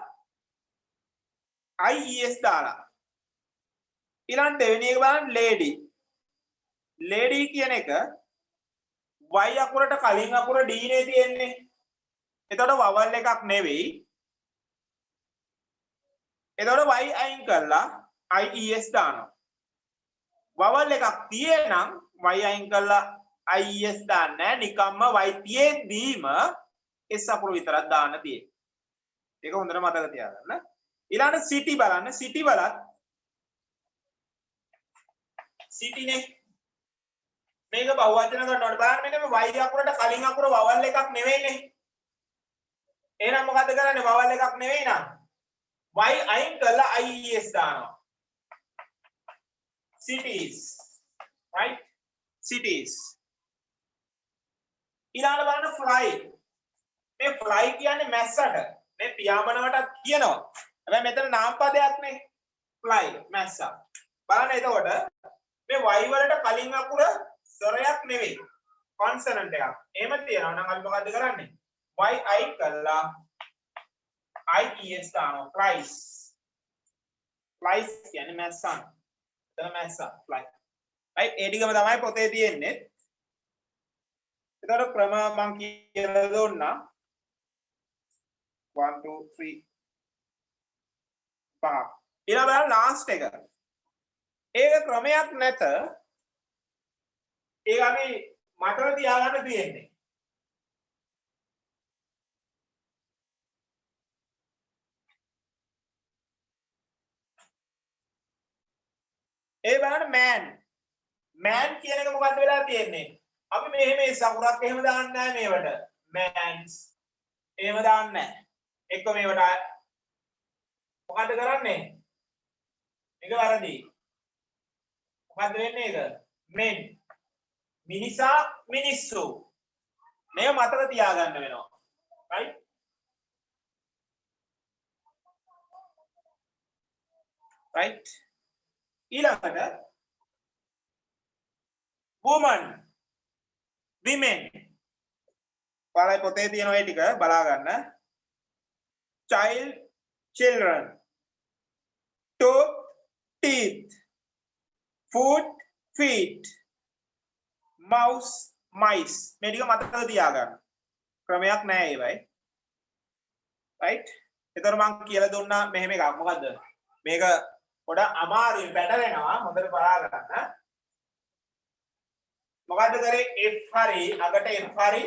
IES දාලා ඊළඟ දෙවෙනි එක බලන්න lady කියන එක y අකුරට කලින් අකුර d නේ තියෙන්නේ එතකොට vowel එකක් නෙවෙයි එතකොට y අයින් කළා IES දානවා vowel එකක් තියෙනම් y අයින් කළා IES දාන්න නිකම්ම y තියෙද්දීම s අකුර විතරක් දාන්න තියෙන්නේ ඒක හොඳට මතක තියාගන්න ඊළඟ city බලන්න city වලත් city නේ මේක බහුවචන කරනකොට බලන්න මෙන්න මේ y අකුරට කලින් අකුර vowel එකක් නෙවෙයිනේ. එහෙනම් මොකද කරන්නේ? vowel එකක් නෙවෙයි නම් y අයින් කරලා ies දානවා. cities, right? cities. ඊළඟට බලන්න fly. මේ fly කියන්නේ මැස්සට. මේ පියාඹනවටත් කියනවා. හැබැයි මෙතන නාමපදයක් නේ. fly මැස්සා. බලන්න එතකොට මේ y වලට කලින් අකුර ස්වරයක් නෙවෙයි. consonant එකක්. එහෙම තියනවා නම් අපි මොකද්ද කරන්නේ? y අයින් කරලා ies දානවා. flies. flies කියන්නේ මැස්සන්. එතන මැස්සා fly. right? ඒ ටිකම තමයි පොතේ තියෙන්නේ. එතකොට ක්‍රම මම කියලා දුන්නා. 1 2 3 5. ඊළඟ බලන්න ලාස්ට් එක. ඒක ක්‍රමයක් නැත. ඒක අපි මතක තියාගන්න තියෙන්නේ. ඒ බලන්න man කියන එක මොකද්ද වෙලා තියෙන්නේ? අපි මෙහෙම සකුරක් එහෙම දාන්නේ නැහැ මේවට. mans එහෙම දාන්නේ නැහැ. එක්ක මේවට මොකද්ද කරන්නේ? මේක වැරදි. මොකද්ද වෙන්නේ ඒක? men මිනිසා මිනිස්සු. මේක මතක තියාගන්න වෙනවා. right? right? ඊළඟට woman women ඔයාලා පොතේ තියෙන ඔය ටික බලා ගන්න. child children tooth teeth foot feet mouse mice මේ ටික මතක තියාගන්න. ක්‍රමයක් නෑ ඒවයි. right? ඒතර මම කියලා දුන්නා මෙහෙම එකක්. මොකද්ද? මේක පොඩ අමාරුයි පැටලෙනවා. හොඳට බලා ගන්න. මොකද්ද කරේ? f හරි අගට f හරි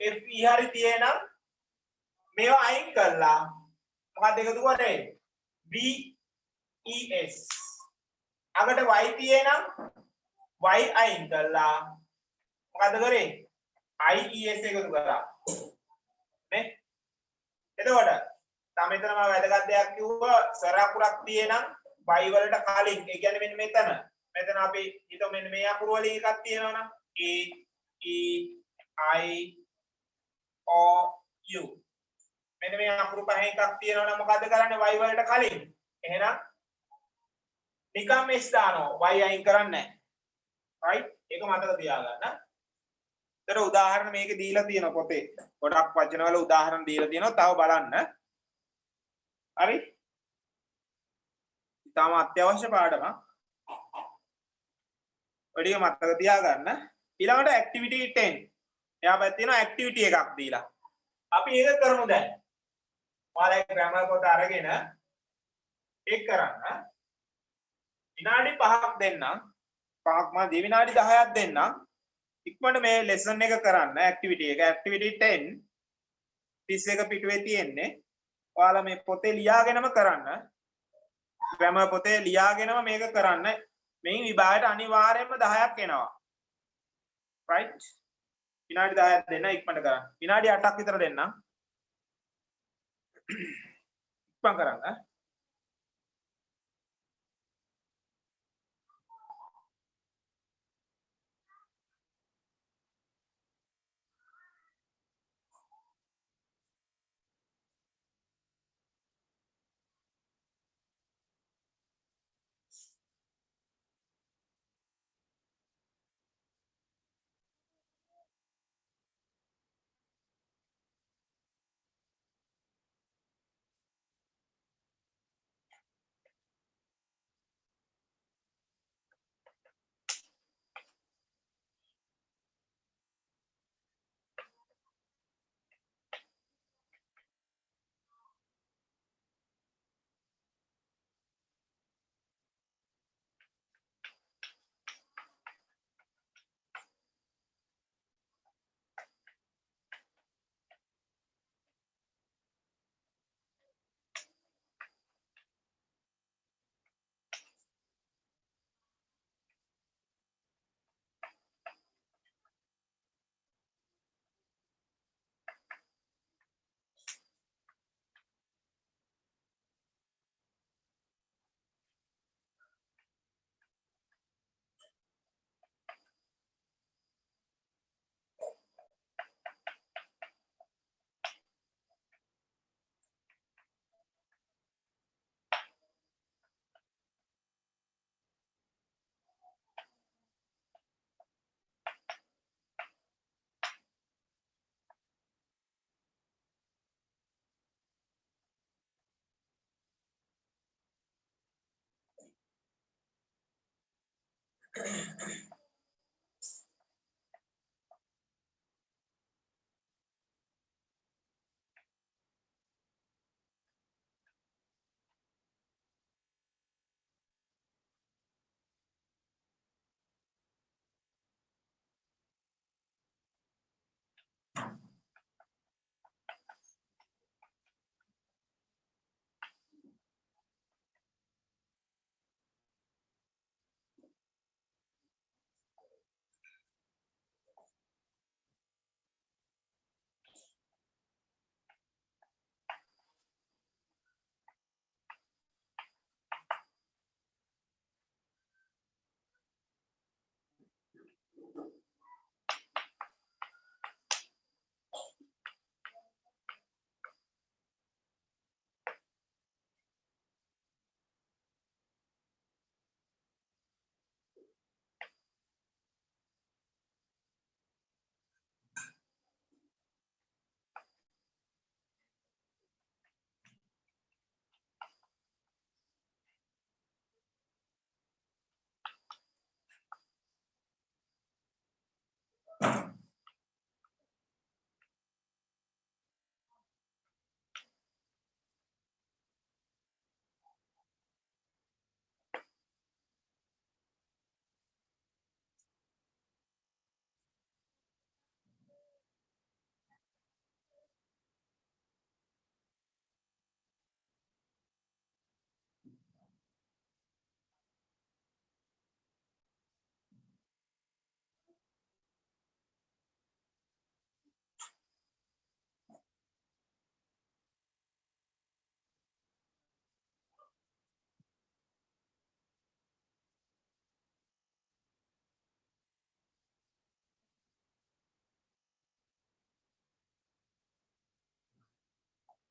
fe හරි තියෙනම් මේවා අයින් කරලා මොකක්ද එකතු කරන්නේ? ves අගට y තියෙනම් y අයින් කරලා මොකද්ද කරේ? ies එකතු කරා. නේ? එතකොට තමයි මෙතන මම වැදගත් දෙයක් කිව්වා. ස්වර අකුරක් තියෙනම් y වලට කලින් ඒ කියන්නේ මෙන්න මෙතන අපි හිතමු මෙන්න මේ අකුරු වලින් එකක් තියෙනවා නම් a e i o u මෙන්න මේ අකුරු පහෙන් එකක් තියෙනවා නම් මොකද්ද කරන්නේ? y වලට කලින්. එහෙනම් නිකම් s දානවා. y අයින් කරන්නේ නැහැ. right? ඒක මතක තියාගන්න. ඒතර උදාහරණ මේක දීලා තියෙනවා පොතේ. ගොඩක් වචන වල උදාහරණ දීලා තියෙනවා. තව බලන්න. හරි? ඊටම අත්‍යවශ්‍ය පාඩමක්. ඔය ටික මතක තියාගන්න. ඊළඟට activity 10. එයා පැත්තේ තියෙනවා activity එකක් දීලා. අපි ඒක කරමු දැන්. ඔයාලා grammar පොත අරගෙන ඒක කරන්න. විනාඩි 5ක් දෙන්නම්. 5ක් මදි විනාඩි 10ක් දෙන්නම්. ඉක්මනට මේ lesson එක කරන්න activity එක. activity 10 31 පිටුවේ තියෙන්නේ. ඔයාලා මේ පොතේ ලියාගෙනම කරන්න. grammar පොතේ ලියාගෙනම මේක කරන්න. මෙයින් විභාගයට අනිවාර්යයෙන්ම 10ක් එනවා. right? විනාඩි 10ක් දෙන්න ඉක්මනට කරන්න. විනාඩි 8ක් විතර දෙන්නම්. ඉක්මන් කරන්න.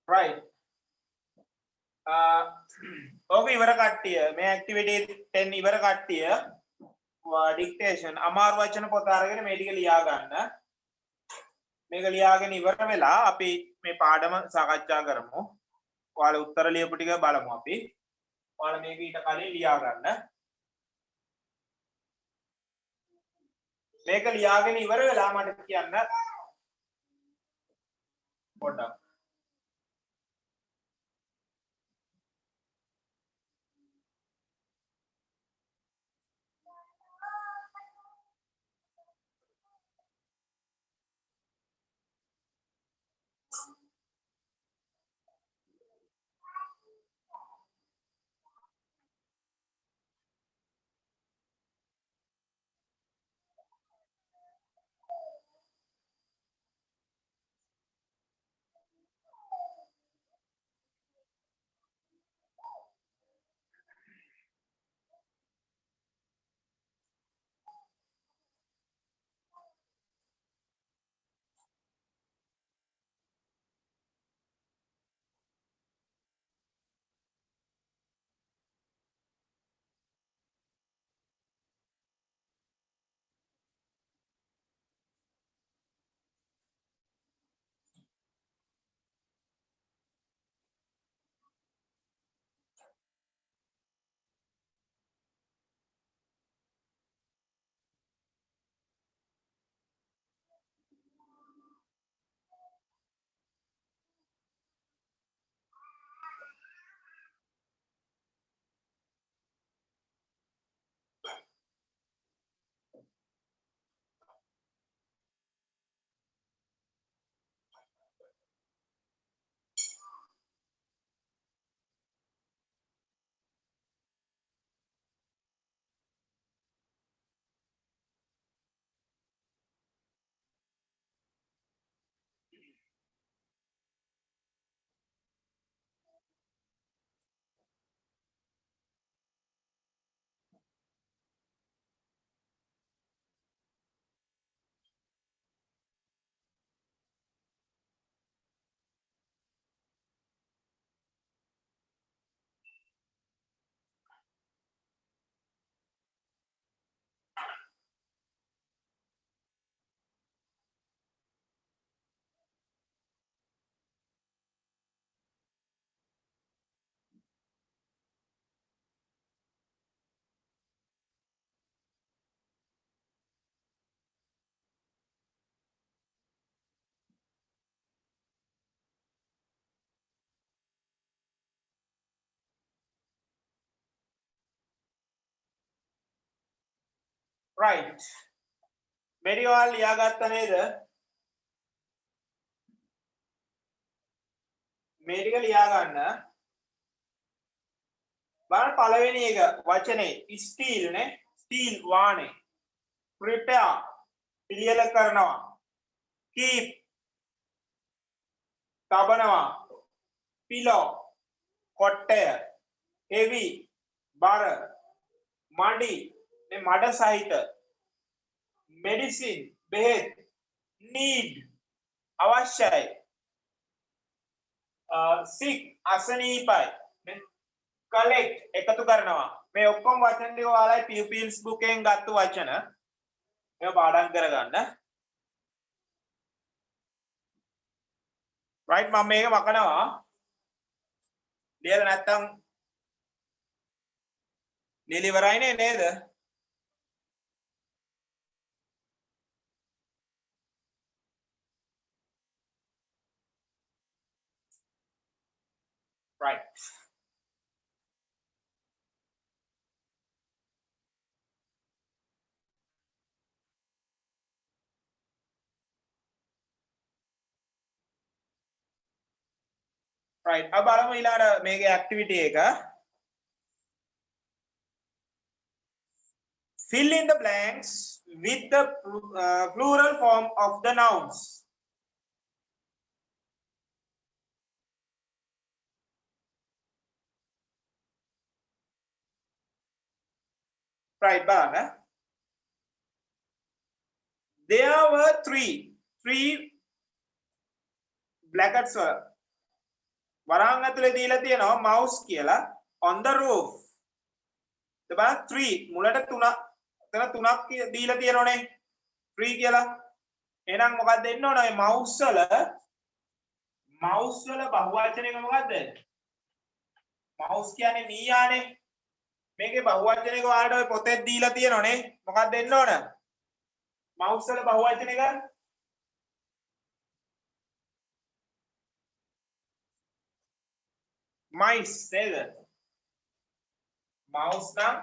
right. ඕක ඉවර කට්ටිය මේ ඇක්ටිවිටි 10 ඉවර කට්ටිය ඩික්ටේෂන් අමාරු වචන පොත අරගෙන මේ ටික ලියා ගන්න. මේක ලියාගෙන ඉවර වෙලා අපි මේ පාඩම සාකච්ඡා කරමු. ඔයාලා උත්තර ලියපු ටික බලමු අපි. ඔයාලා මේක ඊට කලින් ලියා ගන්න. මේක ලියාගෙන ඉවර වෙලා මට කියන්න පොඩ්ඩක්. right මෙඩිවල් ලියාගත්ත නේද මේ ටික ලියා ගන්න බලන්න පළවෙනි එක වචනේ ස්ටීල් නේ ස්ටීල් වානේ prepare පිළියෙල කරනවා keep තබනවා pillow කොට්ටය heavy බර මඩි මේ මඩ සහිත medicine බෙහෙත් need අවශ්‍යයි sick අසනීපයි collect එකතු කරනවා මේ ඔක්කොම වචන ටික ඔයාලයි pupils book එකෙන් ගත්ත වචන මේව පාඩම් කරගන්න right මම මේක මකනවා ලියලා නැත්තම් ලියලා ඉවරයිනේ නේද right right अब බලමු ඊළඟට මේකේ activity එක fill in the blanks with the plural form of the nouns right බලන්න there were three brackets වරහන් ඇතුලේ දීලා තියෙනවා mouse කියලා on the roof බලන්න 3 මුලට 3 එතන 3ක් දීලා තියෙනෝනේ 3 කියලා එහෙනම් මොකක්ද දෙන්න ඕන මේ mouse වල බහුවචනයක මොකක්ද mouse කියන්නේ මීයානේ මේකේ බහුවචනයක ඔයාලට ඔය පොතේ දීලා තියෙනෝනේ මොකක්ද දෙන්න ඕන mouse වල බහුවචනයක mice නේද mouse නම්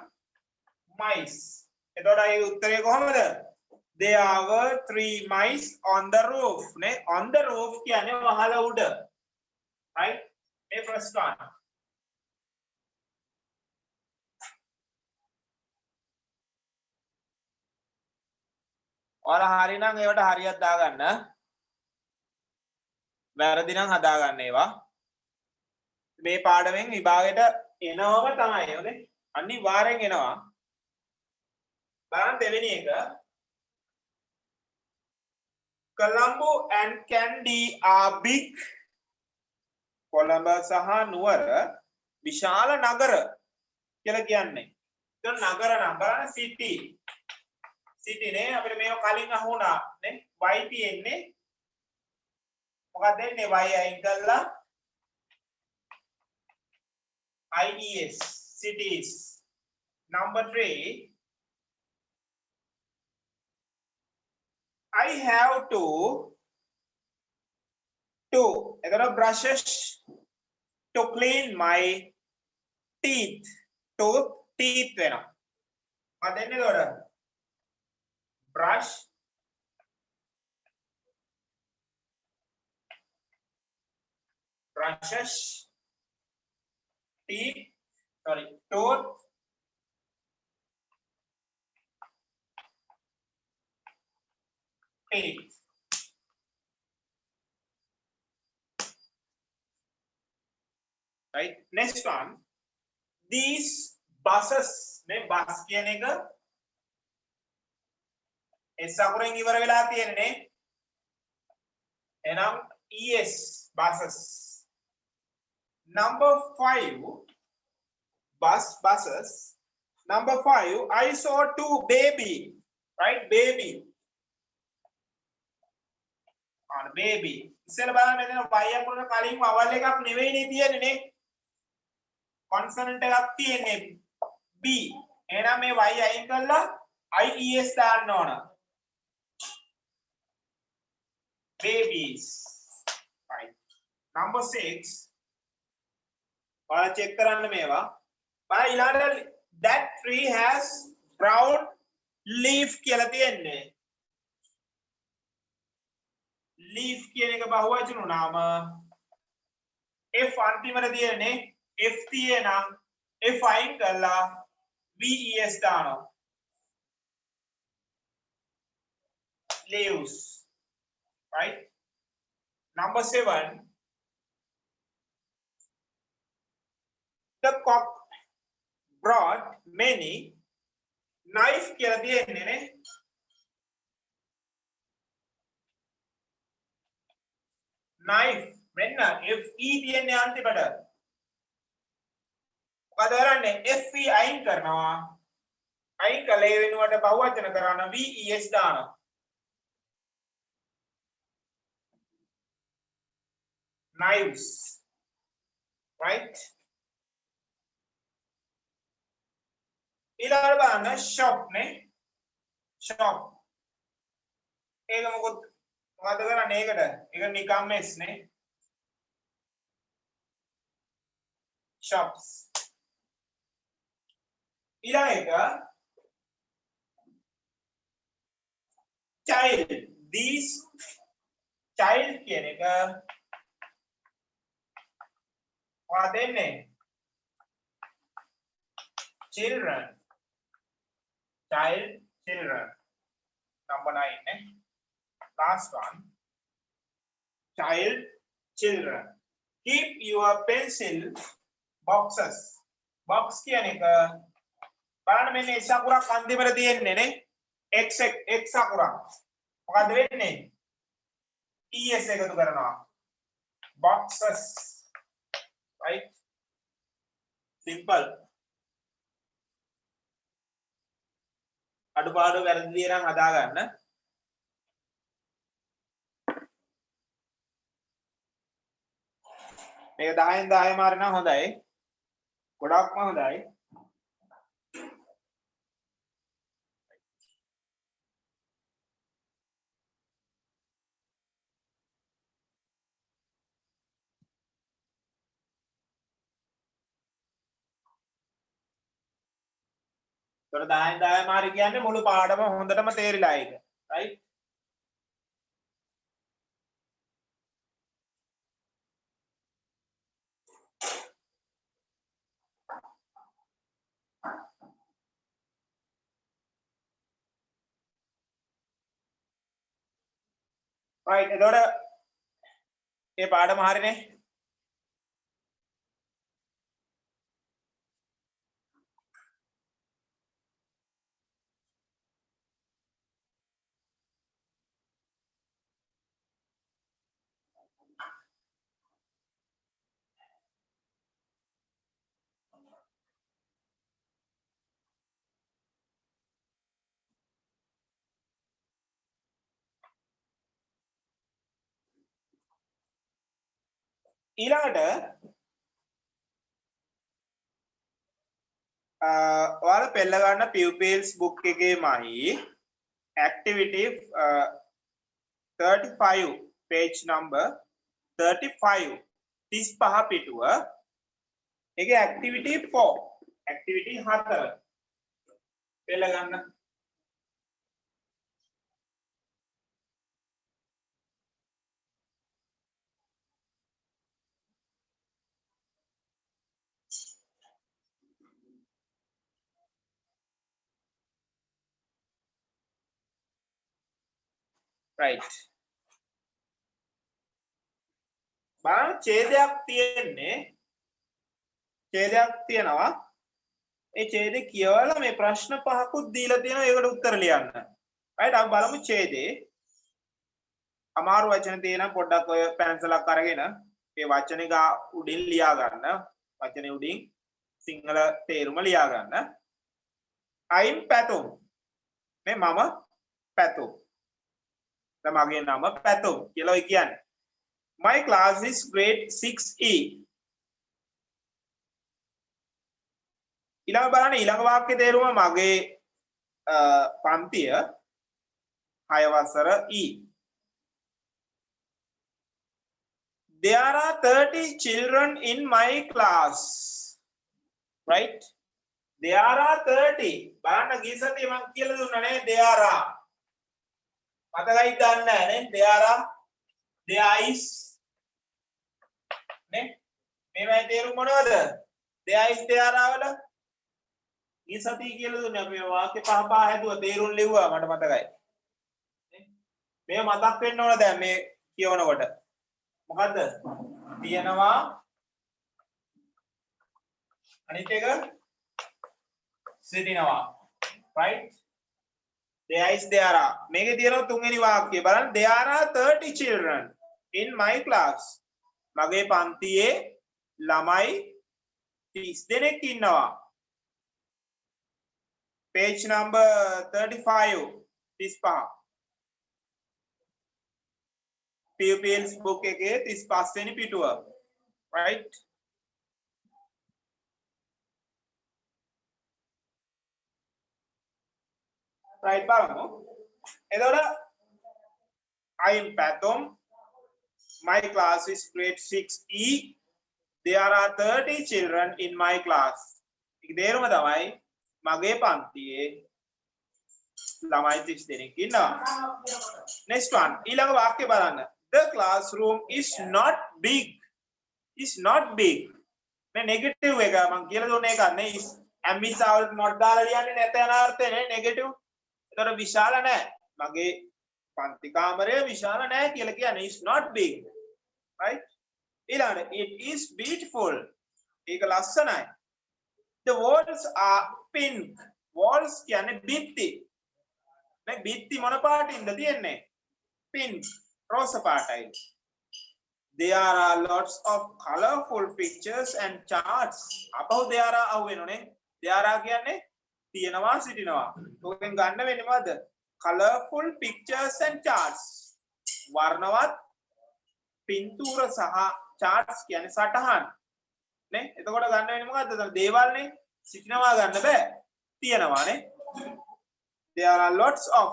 mice එතකොට අය උත්තරේ කොහමද there were 3 mice on the roof නේ on the roof කියන්නේ වහල උඩ right මේ first one ඔයාලා හරි නම් ඒවට හරියක් දාගන්න වැරදි නම් හදාගන්න ඒවා මේ පාඩමෙන් විභාගයට එනවම තමයි හොඳේ අනිවාර්යෙන් එනවා බලන්න දෙවෙනි එක Colombo and Kandy are big Colombo සහ නුවර විශාල නගර කියලා කියන්නේ ඒක නගර නම් බලන්න city නේ අපිට මේක කලින් අහුණා නේ y තියෙන්නේ මොකක්ද දෙන්නේ y අයින් කරලා IES cities number 3 I have to brushes to clean my teeth වෙනවා මම දෙන්නේ ඒකට brush brushes tooth teeth right next one these buses මේ bus කියන එක s අකුරෙන් ඉවර වෙලා තියෙන්නේ එහෙනම් es buses number 5 buses number 5 I saw 2 baby right baby on baby ඉස්සෙල්ලා බලන්න මෙතන y අකුරට කලින් vowel එකක් නෙවෙයිනේ තියෙන්නේ නේ consonant එකක් තියෙන්නේ b එහෙනම් මේ y අයින් කරලා ies දාන්න ඕන babies right number 6 check කරන්න මේවා බලන්න ඊළඟට that tree has brown leaf කියලා තියෙන්නේ. leaf කියන එක බහුවචන නාම. F අන්තිමට තියෙන්නේ F තියෙනම් F අයින් කරලා VES දානවා. leaves. Right? Number 7. The cock brought many knife කියලා තියෙන්නේ නේ. knife මෙන්න FE තියෙන්නේ අන්තිමට. මොකද කරන්නේ FE අයින් කරනවා. අයින් කළේ වෙනුවට බහුවචන කරන VES දානවා. knives. Right? ඊළඟට බලන්න shop නේ. shop. ඒක මොකද කරන්නේ ඒකට? ඒක නිකම්ම S නේ. shops. ඊළඟ එක child. these child කියන එක මොකක්ද දෙන්නේ? children. child, children. Number 9 නේ. Last one. Child, children. Keep your pencil boxes. Box කියන එක බලන්න මෙන්න S අකුරක් අන්තිමට තියෙන්නේ නේ. X අකුරක්. මොකද්ද වෙන්නේ? ES එකතු කරනවා. boxes. Right? Simple. අඩුපාඩු වැරදි දිහා නම් හදා ගන්න. මේක 10න් 10 මාර නම් හොඳයි. ගොඩක්ම හොඳයි. ඒතර 10න් 10 මාර කියන්නේ මුළු පාඩම හොඳටම තේරිලා ඒක. right? right එතකොට මේ පාඩම හරිනේ. ඊළඟට ඔයාලා පෙළ ගන්න pupils book එකේමයි activity 35 page number 35 35 පිටුව ඒකේ activity 4 activity 4 පෙළ ගන්න. right බලන්න ඡේදයක් තියෙනවා ඒ ඡේදේ කියවලා මේ ප්‍රශ්න පහකුත් දීලා තියෙනවා ඒකට උත්තර ලියන්න. right අපි බලමු ඡේදේ අමාරු වචන තියෙන පොඩ්ඩක් ඔය පැන්සලක් අරගෙන මේ වචනේ උඩින් ලියා ගන්න. වචනේ උඩින් සිංහල තේරුම ලියා ගන්න. I'm පැතුම්. මේ මම පැතුම්. මගේ නම පැතුම් කියලා කියන්නේ. My class is grade 6E. ඊළඟ බලන්න ඊළඟ වාක්‍ය තේරුම මගේ පන්තිය 6 වසර E. There are 30 children in my class. Right? there are 30 බලන්න ගිය සතියේ මම කියලා දුන්නා නේ there are මතකයි දන්නේ නැහැ නේ there is නේ මේවයි තේරුම මොනවද there is there are වල ගිය සතියේ කියලා දුන්නේ අපි මේ වාක්‍ය පහ පහ හැදුවා තේරුම් ලිව්වා මට මතකයි නේ මේ මතක් වෙන්න ඕන දැන් මේ කියවනකොට මොකද්ද තියෙනවා අනිත් එක සිටිනවා right there is there are මේකේ තියෙනවා තුන්වෙනි වාක්‍යය බලන්න there are 30 children in my class මගේ පන්තියේ ළමයි 30 දෙනෙක් ඉන්නවා page number 35 35 pupils book එකේ 35 වෙනි පිටුව right right බලමු එතකොට I'm Pathom my class is grade 6E there are 30 children in my class ඒක තේරුම තමයි මගේ පන්තියේ ළමයි 30 දෙනෙක් ඉන්නවා next one ඊළඟ වාක්‍ය බලන්න the classroom is not big මේ negative එක මම කියලා දුන්නේ ඒක නේ is ambitious not දාලා ලියන්නේ නැත යන අර්ථය නේ negative ඒතර විශාල නැහැ මගේ පන්ති කාමරය විශාල නැහැ කියලා කියන්නේ is not big right ඊළඟට it is beautiful ඒක ලස්සනයි the walls are pink walls කියන්නේ බිත්ති මේ බිත්ති මොන පාටින්ද තියෙන්නේ pink රෝස පාටයි there are lots of colorful pictures and charts අපහු there are අහුවෙනෝනේ there are කියන්නේ තියෙනවා සිටිනවා ඔකෙන් ගන්න වෙන්නේ මොකද්ද colorful pictures and charts වර්ණවත් පින්තූර සහ charts කියන්නේ සටහන් නේ එතකොට ගන්න වෙන්නේ මොකද්ද දේවල් නේ සිටිනවා ගන්න බෑ තියෙනවා නේ there are lots of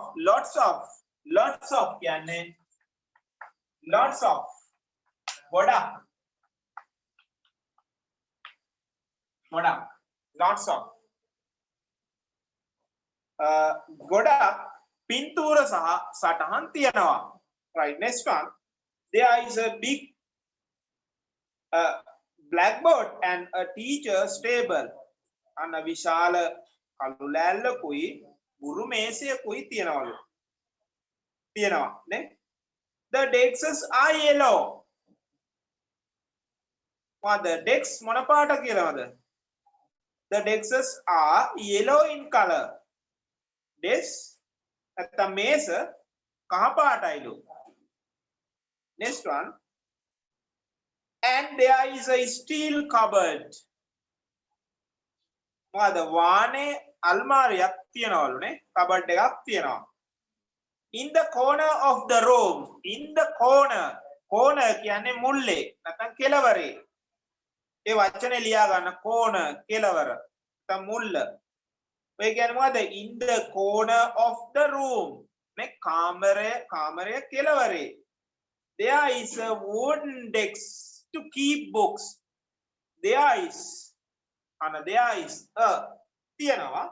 කියන්නේ lots of ගොඩක් lots of ගොඩක් පින්තූර සහ සටහන් තියෙනවා right next one there is a big blackboard and a teacher's table අන්න විශාල කළු ලෑල්ලකුයි ගුරු මේසයකුයි තියෙනවා නේ the desks are yellow what the desks මොන පාට කියලාද the desks are yellow in color desk නැත්නම් මේස කහ පාටයිලු next one and there is a steel cupboard මොකද වානේ අල්මාරියක් තියනවලු නේ cupboard එකක් තියෙනවා in the corner of the room in the corner කියන්නේ මුල්ලේ නැත්නම් කෙළවරේ ඒ වචනේ ලියා ගන්න corner කෙළවර නැත්නම් මුල්ල ඔය කියන්නේ මොකද in the corner of the room මේ කාමරය කෙළවරේ there is a wooden desk to keep books there is a තියෙනවා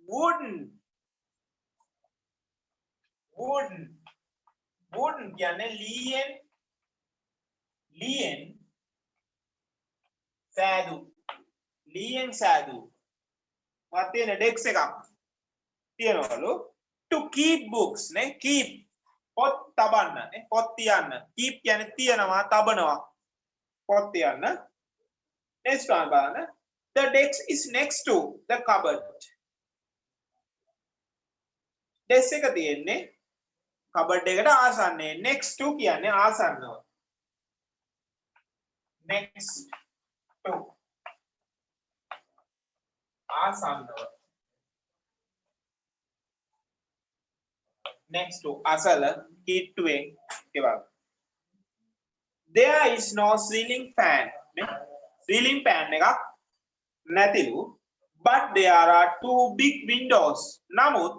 wooden කියන්නේ ලියෙන් සෑදු මතේන ඩෙක්ස් එකක් තියනවලු to keep books නේ keep පොත් තබන්න නේ පොත් තියන්න keep කියන්නේ තියනවා තබනවා පොත් තියන්න next one බලන්න the desk is next to the cupboard desk එක තියෙන්නේ cupboard එකට ආසන්නයේ next to කියන්නේ ආසන්නව next to ආසන්නව next to asal kittuwe ewa there is no ceiling fan ceiling fan එකක් නැතිලු but there are two big windows නමුත්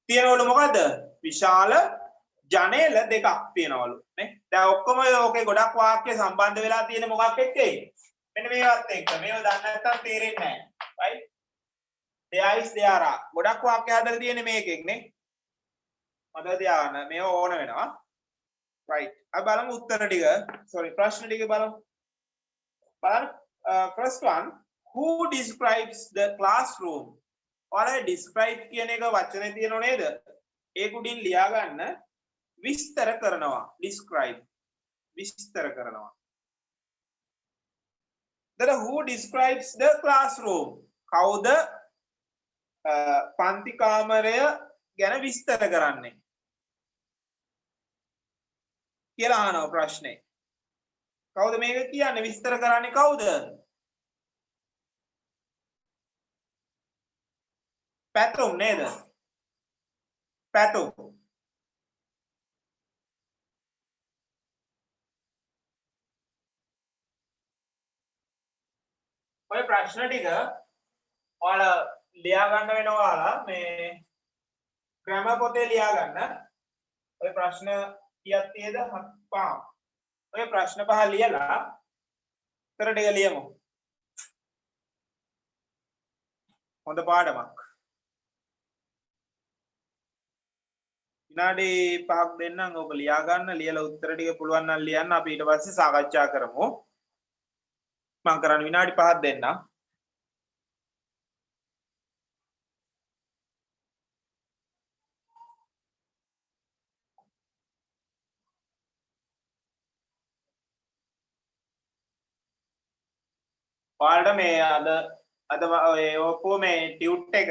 තියෙනවලු මොකද විශාල ජනේල දෙකක් තියෙනවලු නේ දැන් ඔක්කොම ඕකේ ගොඩක් වාක්‍ය සම්බන්ධ වෙලා තියෙන මොකක් එක්කේ මෙන්න මේවත් එක්ක මේව දන්නේ නැත්තම් තේරෙන්නේ නැහැ right there is there are ගොඩක් වාක්‍ය හදලා තියෙන්නේ මේකෙන් නේ මතක තියාගන්න මේව ඕන වෙනවා right අපි බලමු උත්තර ටික sorry ප්‍රශ්න ටික බලමු first one who describes the classroom ඔයාලා describe කියන එක වචනේ තියෙනව නේද ඒක උඩින් ලියා ගන්න විස්තර කරනවා describe විස්තර කරනවා then who describes the classroom කවුද පන්ති කාමරය ගැන විස්තර කරන්නේ කියලා අහනවා ප්‍රශ්නේ කවුද මේක කියන්නේ විස්තර කරන්නේ කවුද පැතුම් නේද පැතුම් ඔය ප්‍රශ්න ටික ඔයාලා ලියා ගන්න වෙනවා ඔයාලා මේ ග්‍රැමර් පොතේ ලියා ගන්න ඔය ප්‍රශ්න කීයක් තියෙද 5 ඔය ප්‍රශ්න 5 ලියලා උත්තර ටික ලියමු හොඳ පාඩමක් විනාඩි 5ක් දෙන්නම් ඔබ ලියා ගන්න ලියලා උත්තර ටික පුළුවන් නම් ලියන්න අපි ඊට පස්සේ සාකච්ඡා කරමු මම කරන්නේ විනාඩි 5ක් දෙන්නම් ඔයාලට මේ අද ඔය ඔක්කොම මේ ටියුට් එක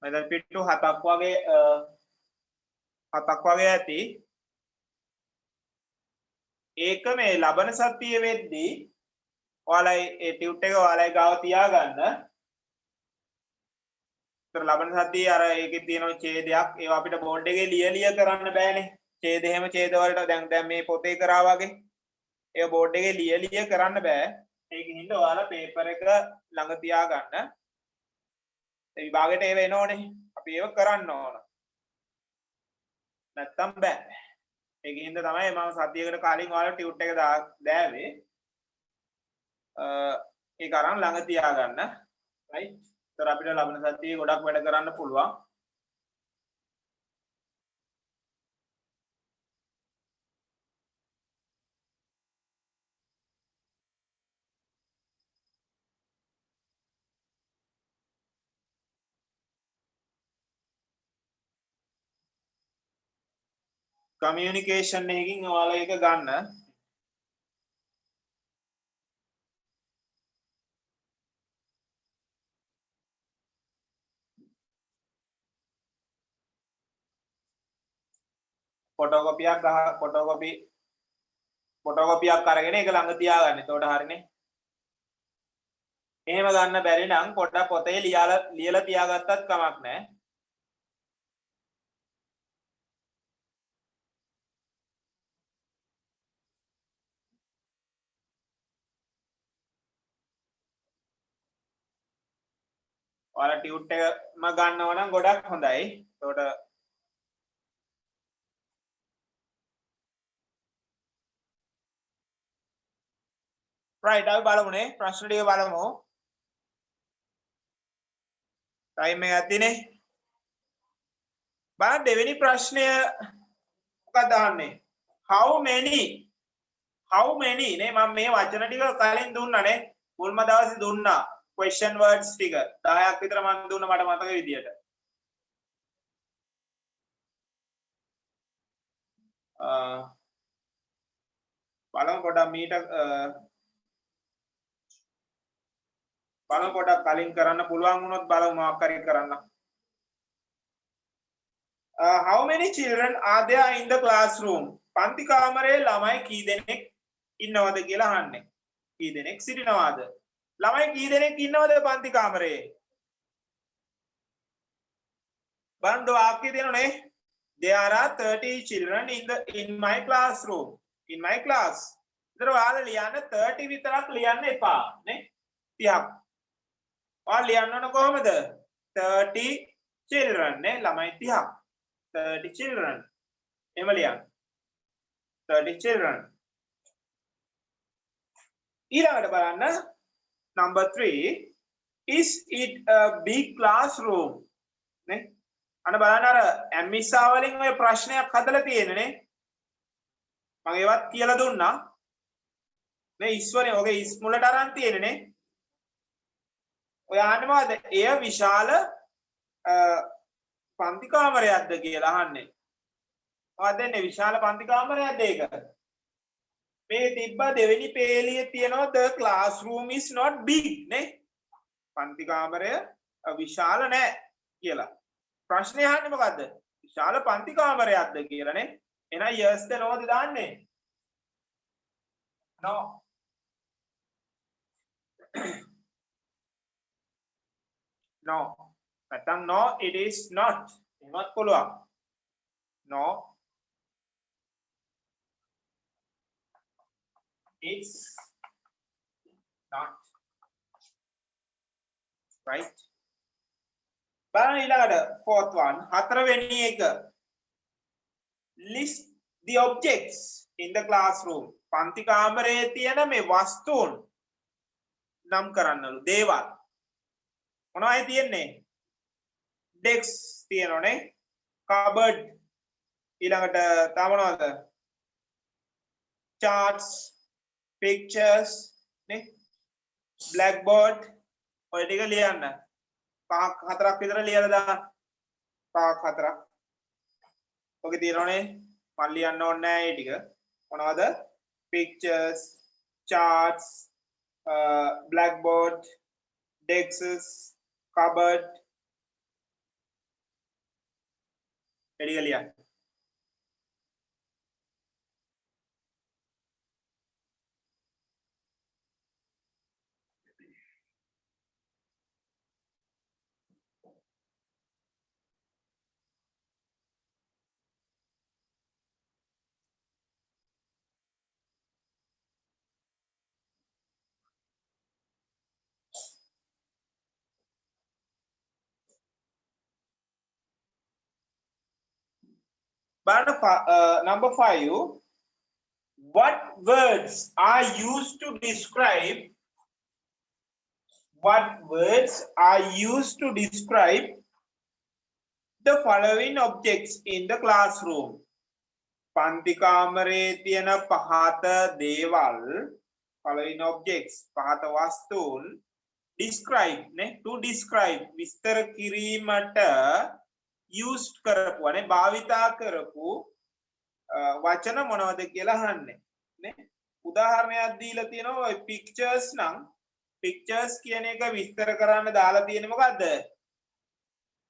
මෙතන පිටු 7ක් වගේ ඇති ඒක මේ ලබන සතියේ වෙද්දී ඔයාලා ඒ ටියුට් එක ඔයාලයි ගාව තියාගන්න. ඒතර ලබන සතියේ අර ඒකේ තියෙන ඡේදයක් ඒවා අපිට බෝඩ් එකේ ලිය කරන්න බෑනේ. ඡේද එහෙම ඡේද වලට දැන් මේ පොතේ කරා වගේ ඒ බෝඩ් එකේ ලිය කරන්න බෑ. ඒකින් හින්දා ඔයාලා පේපර් එක ළඟ තියාගන්න. ඒ විභාගෙට ඒව එනෝනේ. අපි ඒව කරන්න ඕන. නැත්තම් බෑ. ඒකින් හින්දා තමයි මම සතියකට කලින් ඔයාලා ටියුට් එක දෑවේ. ඒක අරන් ළඟ තියාගන්න. right? ඒතර අපිට ලබන සතියේ ගොඩක් වැඩ කරන්න පුළුවන්. කමියුනිකේෂන් එකකින් ඔයාලා ඒක ගන්න. ෆොටෝකොපියක් අරගෙන ඒක ළඟ තියාගන්න. එතකොට හරිනේ. එහෙම ගන්න බැරි නම් පොඩ්ඩක් පොතේ ලියලා තියාගත්තත් කමක් නැහැ. ඔයාලා ටියුට් එකම ගන්නව නම් ගොඩක් හොඳයි. එතකොට right අපි බලමුනේ ප්‍රශ්න ටික බලමු. ටයිම් එක ඇතිනේ. බලන්න දෙවෙනි ප්‍රශ්නය මොකක්ද අහන්නේ? how many නේ මම මේ වචන ටික කලින් දුන්නානේ. මුල්ම දවසේ දුන්නා. question words ටික 10ක් විතර මම දුන්නා මට මතක විදියට. බලමු පොඩක් මීට බලමු පොඩක් කලින් කරන්න පුළුවන් වුණොත් බලමු මොකක් හරි කරන්න. How many children are there in the classroom? පන්ති කාමරයේ ළමයි කී දෙනෙක් ඉන්නවද කියලා අහන්නේ. කී දෙනෙක් සිටිනවද? ළමයි කී දෙනෙක් ඉන්නවද පන්ති කාමරයේ? බලන්න වාක්‍යය දෙනෝනේ. There are 30 children in my classroom. In my class. ඉතල ඔයාලා ලියන්න 30 විතරක් ලියන්න එපා නේ. 30ක්. ඔයාලා ලියන්න ඕන කොහමද? 30 children නේ ළමයි 30ක්. 30 children. එහෙම ලියන්න. 30 children. ඊළඟට බලන්න number 3 is it a big classroom නේ අන්න බලන්න අර ඇම්මිසා වලින් ඔය ප්‍රශ්නයක් හදලා තියෙන්නේ නේ මම ඒවත් කියලා දුන්නා නේ ඉස්වනේ ඔගේ ඉස් මුලට අරන් තියෙන්නේ නේ ඔය අහන්නේ මොකද එය විශාල පන්ති කාමරයක්ද කියලා අහන්නේ මොකද දෙන්නේ විශාල පන්ති කාමරයක්ද ඒක මේ තිබ්බ දෙවෙනි පේලියේ තියෙනවා the classroom is not big නේ පන්ති කාමරය විශාල නැහැ කියලා ප්‍රශ්නේ අහන්නේ මොකද්ද විශාල පන්ති කාමරයක්ද කියලා නේ එහෙනම් yes ද no ද දාන්නේ no no නැත්නම් no it is not එහෙමත් පුළුවන් no it's not right බලන්න ඊළඟට fourth one හතරවෙනි එක list the objects in the classroom පන්ති කාමරයේ තියෙන මේ වස්තුන් නම් කරන්නලු දේවල් මොනවයි තියෙන්නේ desk තියෙනෝනේ cupboard ඊළඟට තව මොනවද charts pictures නේ blackboard ඔය ටික ලියන්න පහක් හතරක් විතර ලියලා දාන්න පහක් හතරක් ඔගේ තියෙනෝනේ මම ලියන්න ඕනේ නැහැ ඒ ටික මොනවද pictures charts blackboard desks cupboard ඒ ටික ලියන්න number 5 what words are used to describe the following objects in the classroom පන්ති කාමරයේ තියෙන පහත දේවල් following objects පහත වස්තුන් describe නේ to describe විස්තර කිරීමට used කරපු අනේ භාවිතා කරපු වචන මොනවද කියලා අහන්නේ නේ උදාහරණයක් දීලා තියෙනවා ඔය pictures නම් pictures කියන එක විස්තර කරන්න දාලා තියෙන්නේ මොකද්ද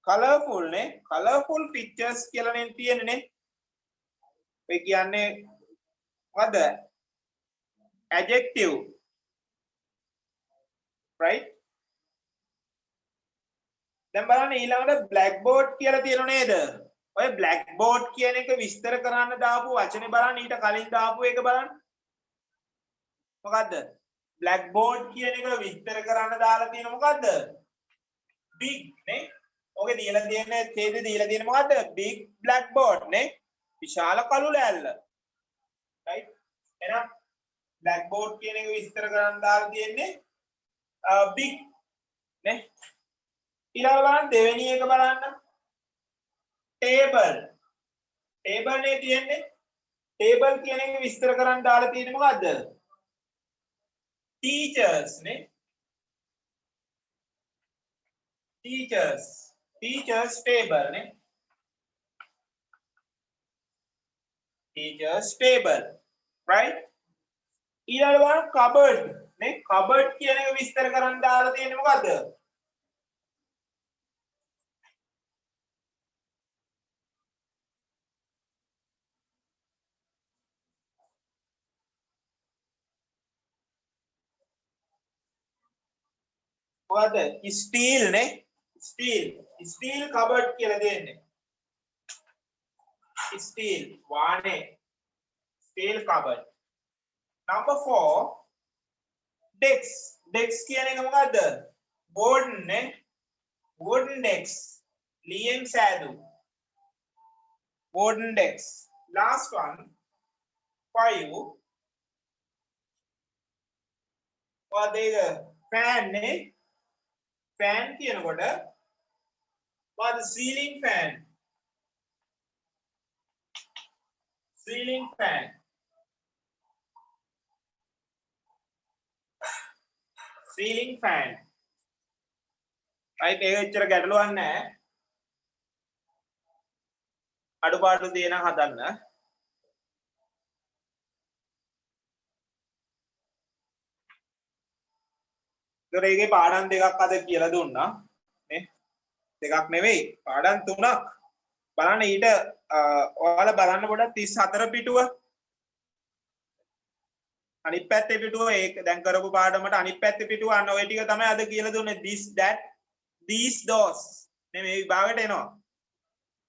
colorful නේ colorful pictures කියලා නේ තියෙන්නේ නේ ඔය කියන්නේ මොකද්ද adjective right දැන් බලන්න ඊළඟට blackboard කියලා තියෙනව නේද? ඔය blackboard කියන එක විස්තර කරන්න දාපු වචනේ බලන්න ඊට කලින් දාපු එක බලන්න. මොකද්ද? blackboard කියන එක විස්තර කරන්න දාලා තියෙන මොකද්ද? big නේ? ඔගේ දීලා තියෙන්නේ ඡේදෙ දීලා තියෙන්නේ මොකද්ද? big blackboard නේ? විශාල කළු ලෑල්ල. right? එහෙනම් blackboard කියන එක විස්තර කරන්න දාලා තියෙන්නේ big නේ? ඊළඟ බලන්න දෙවෙනි එක බලන්න table නේ තියෙන්නේ table කියන එක විස්තර කරන්න දාලා තියෙන්නේ මොකද්ද teachers නේ teachers table නේ teachers table right ඊළඟ බලන්න cupboard නේ cupboard කියන එක විස්තර කරන්න දාලා තියෙන්නේ මොකද්ද මොකද්ද steel නේ steel cupboard කියලා දෙන්නේ steel වානේ steel cupboard number 4 desk කියන එක මොකද්ද wooden නේ wooden desk ලියෙන් සෑදු wooden desk last one 5 මොකද ඒක ෆෑන් නේ ෆෑන් කියනකොට මොකද සීලින් fan ceiling fan ceiling fan right ඒක එච්චර ගැටලුවක් නැහැ අඩුපාඩු දෙන හදන්න ඒතර ඒකේ පාඩම් දෙකක් අද කියලා දුන්නා නේ දෙකක් නෙවෙයි පාඩම් තුනක් බලන්න ඊට ඔයාලා බලන්න පොඩක් 34 පිටුව අනිත් පැත්තේ පිටුව ඒක දැන් කරපු පාඩමට අනිත් පැත්තේ පිටුව අන්න ඔය ටික තමයි අද කියලා දුන්නේ this that these those නේ මේ විභාගයට එනවා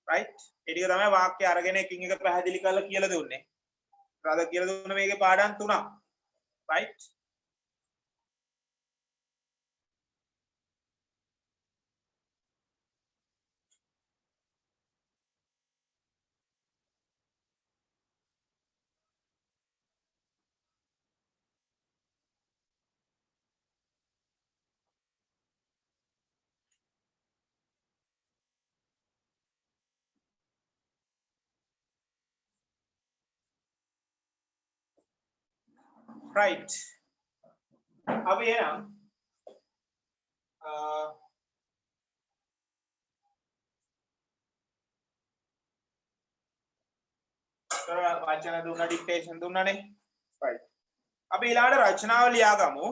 right ඒ ටික තමයි වාක්‍ය අරගෙන එකින් එක පැහැදිලි කරලා කියලා දුන්නේ අද කියලා දුන්නේ මේකේ පාඩම් තුනක් right right අපි එනම් වචන දුන්නා ඩික්ටේෂන් දුන්නානේ right අපි ඊළඟට රචනාව ලියා ගමු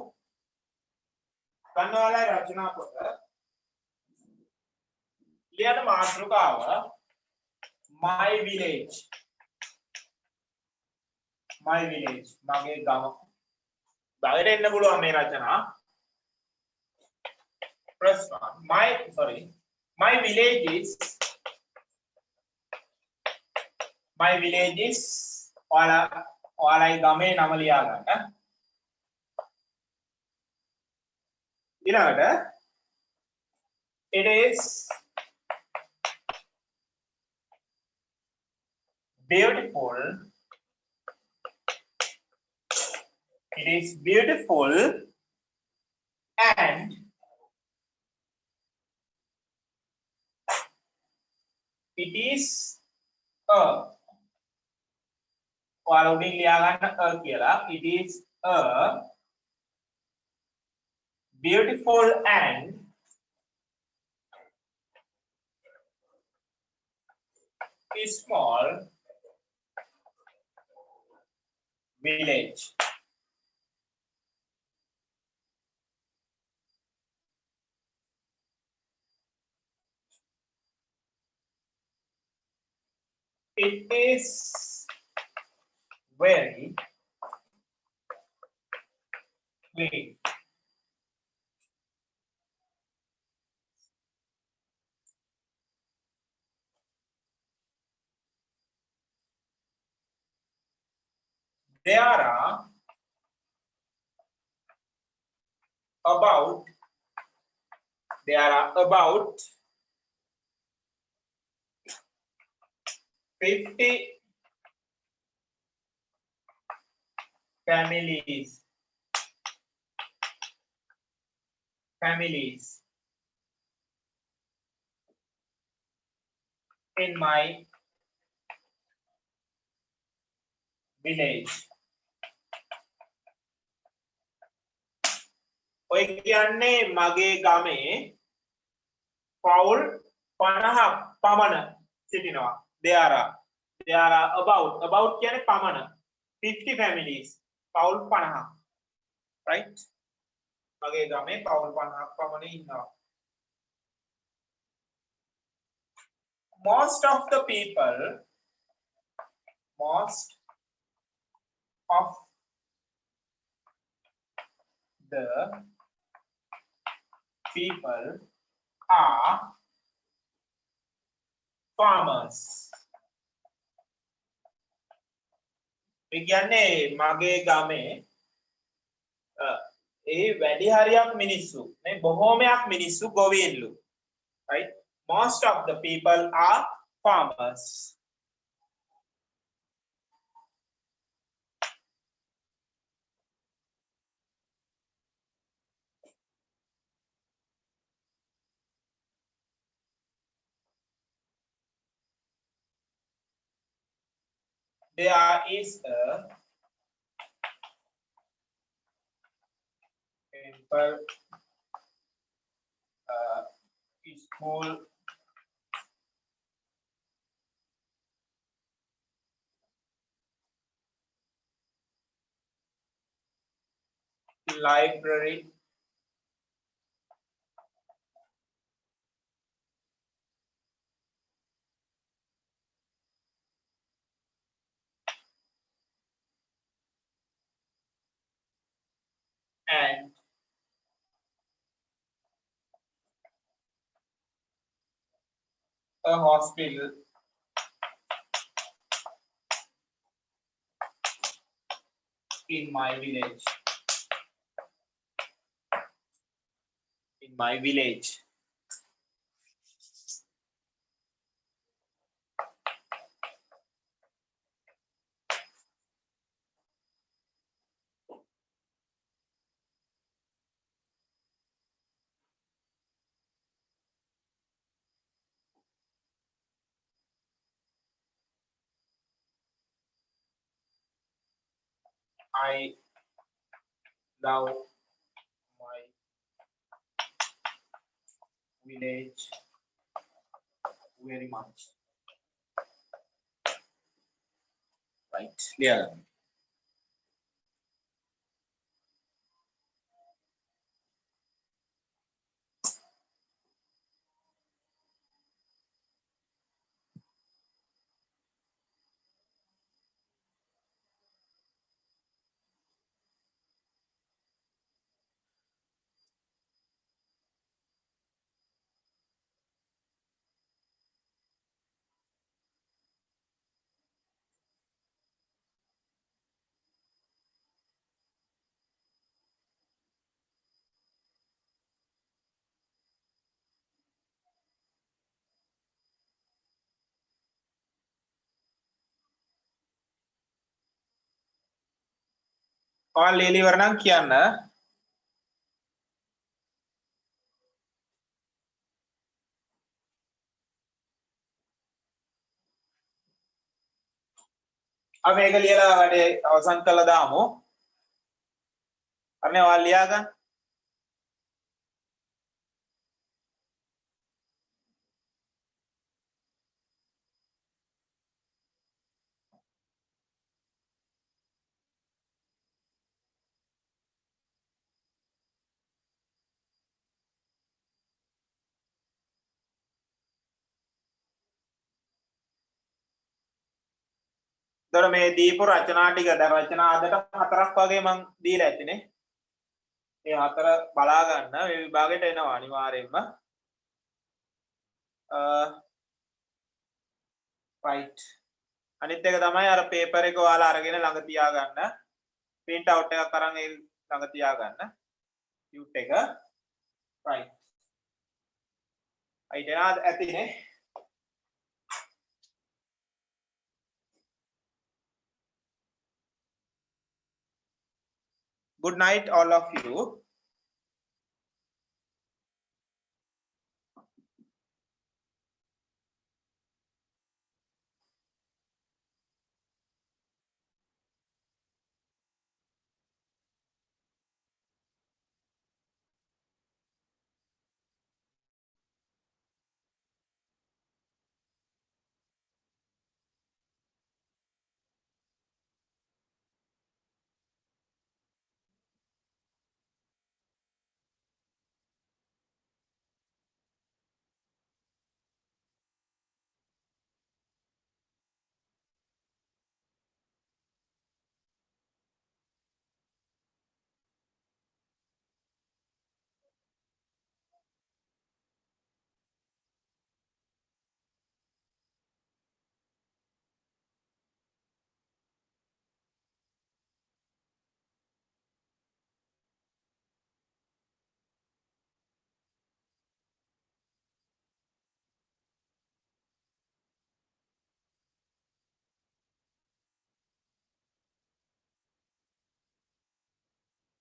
ගන්නවාලා රචනා පොත ලියන මාතෘකාව my village මගේ ගම බාහිර එන්න පුළුවන් මේ රචනා first one my village is ඔයාලයි ගමේ නම ලියා ගන්න ඊළඟට it is beautiful and it is a ඔයාලා උඩින් ලියා ගන්න a කියලා it is a beautiful and small village it is very clean there are about 50 families in my village ඔය කියන්නේ මගේ ගමේ පවුල් 50ක් පමණ සිටිනවා there are about කියන්නේ පමණ 50 families පවුල් 50ක් right මගේ ගමේ පවුල් 50ක් පමණ ඉන්නවා most of the people are farmers ඒ කියන්නේ මගේ ගමේ ඒ වැඩි හරියක් මිනිස්සු මේ බොහෝමයක් මිනිස්සු ගොවීන්ලු right most of the people are farmers there is a temple, school, library, and a hospital in my village. In my village. I love my village very much. Right. Yeah. ඔයාලා ලියලා ඉවර නම් කියන්න. අපි මේක ලියලා වැඩේ අවසන් කළා දාමු. හරිනේ ඔයාලා ලියා ගන්න. එතකොට මේ දීපු රචනා ටික දැන් රචනා අදට 4ක් වගේ මම දීලා ඇතිනේ. මේ 4 බලා ගන්න මේ විභාගෙට එනවා අනිවාර්යයෙන්ම. right. අනිත් එක තමයි අර පේපර් එක ඔයාලා අරගෙන ළඟ තියා ගන්න. print out එකක් අරන් ඒ ළඟ තියා ගන්න. ටියුට් එක. right. right එනවා ඇතිනේ. Good night all of you.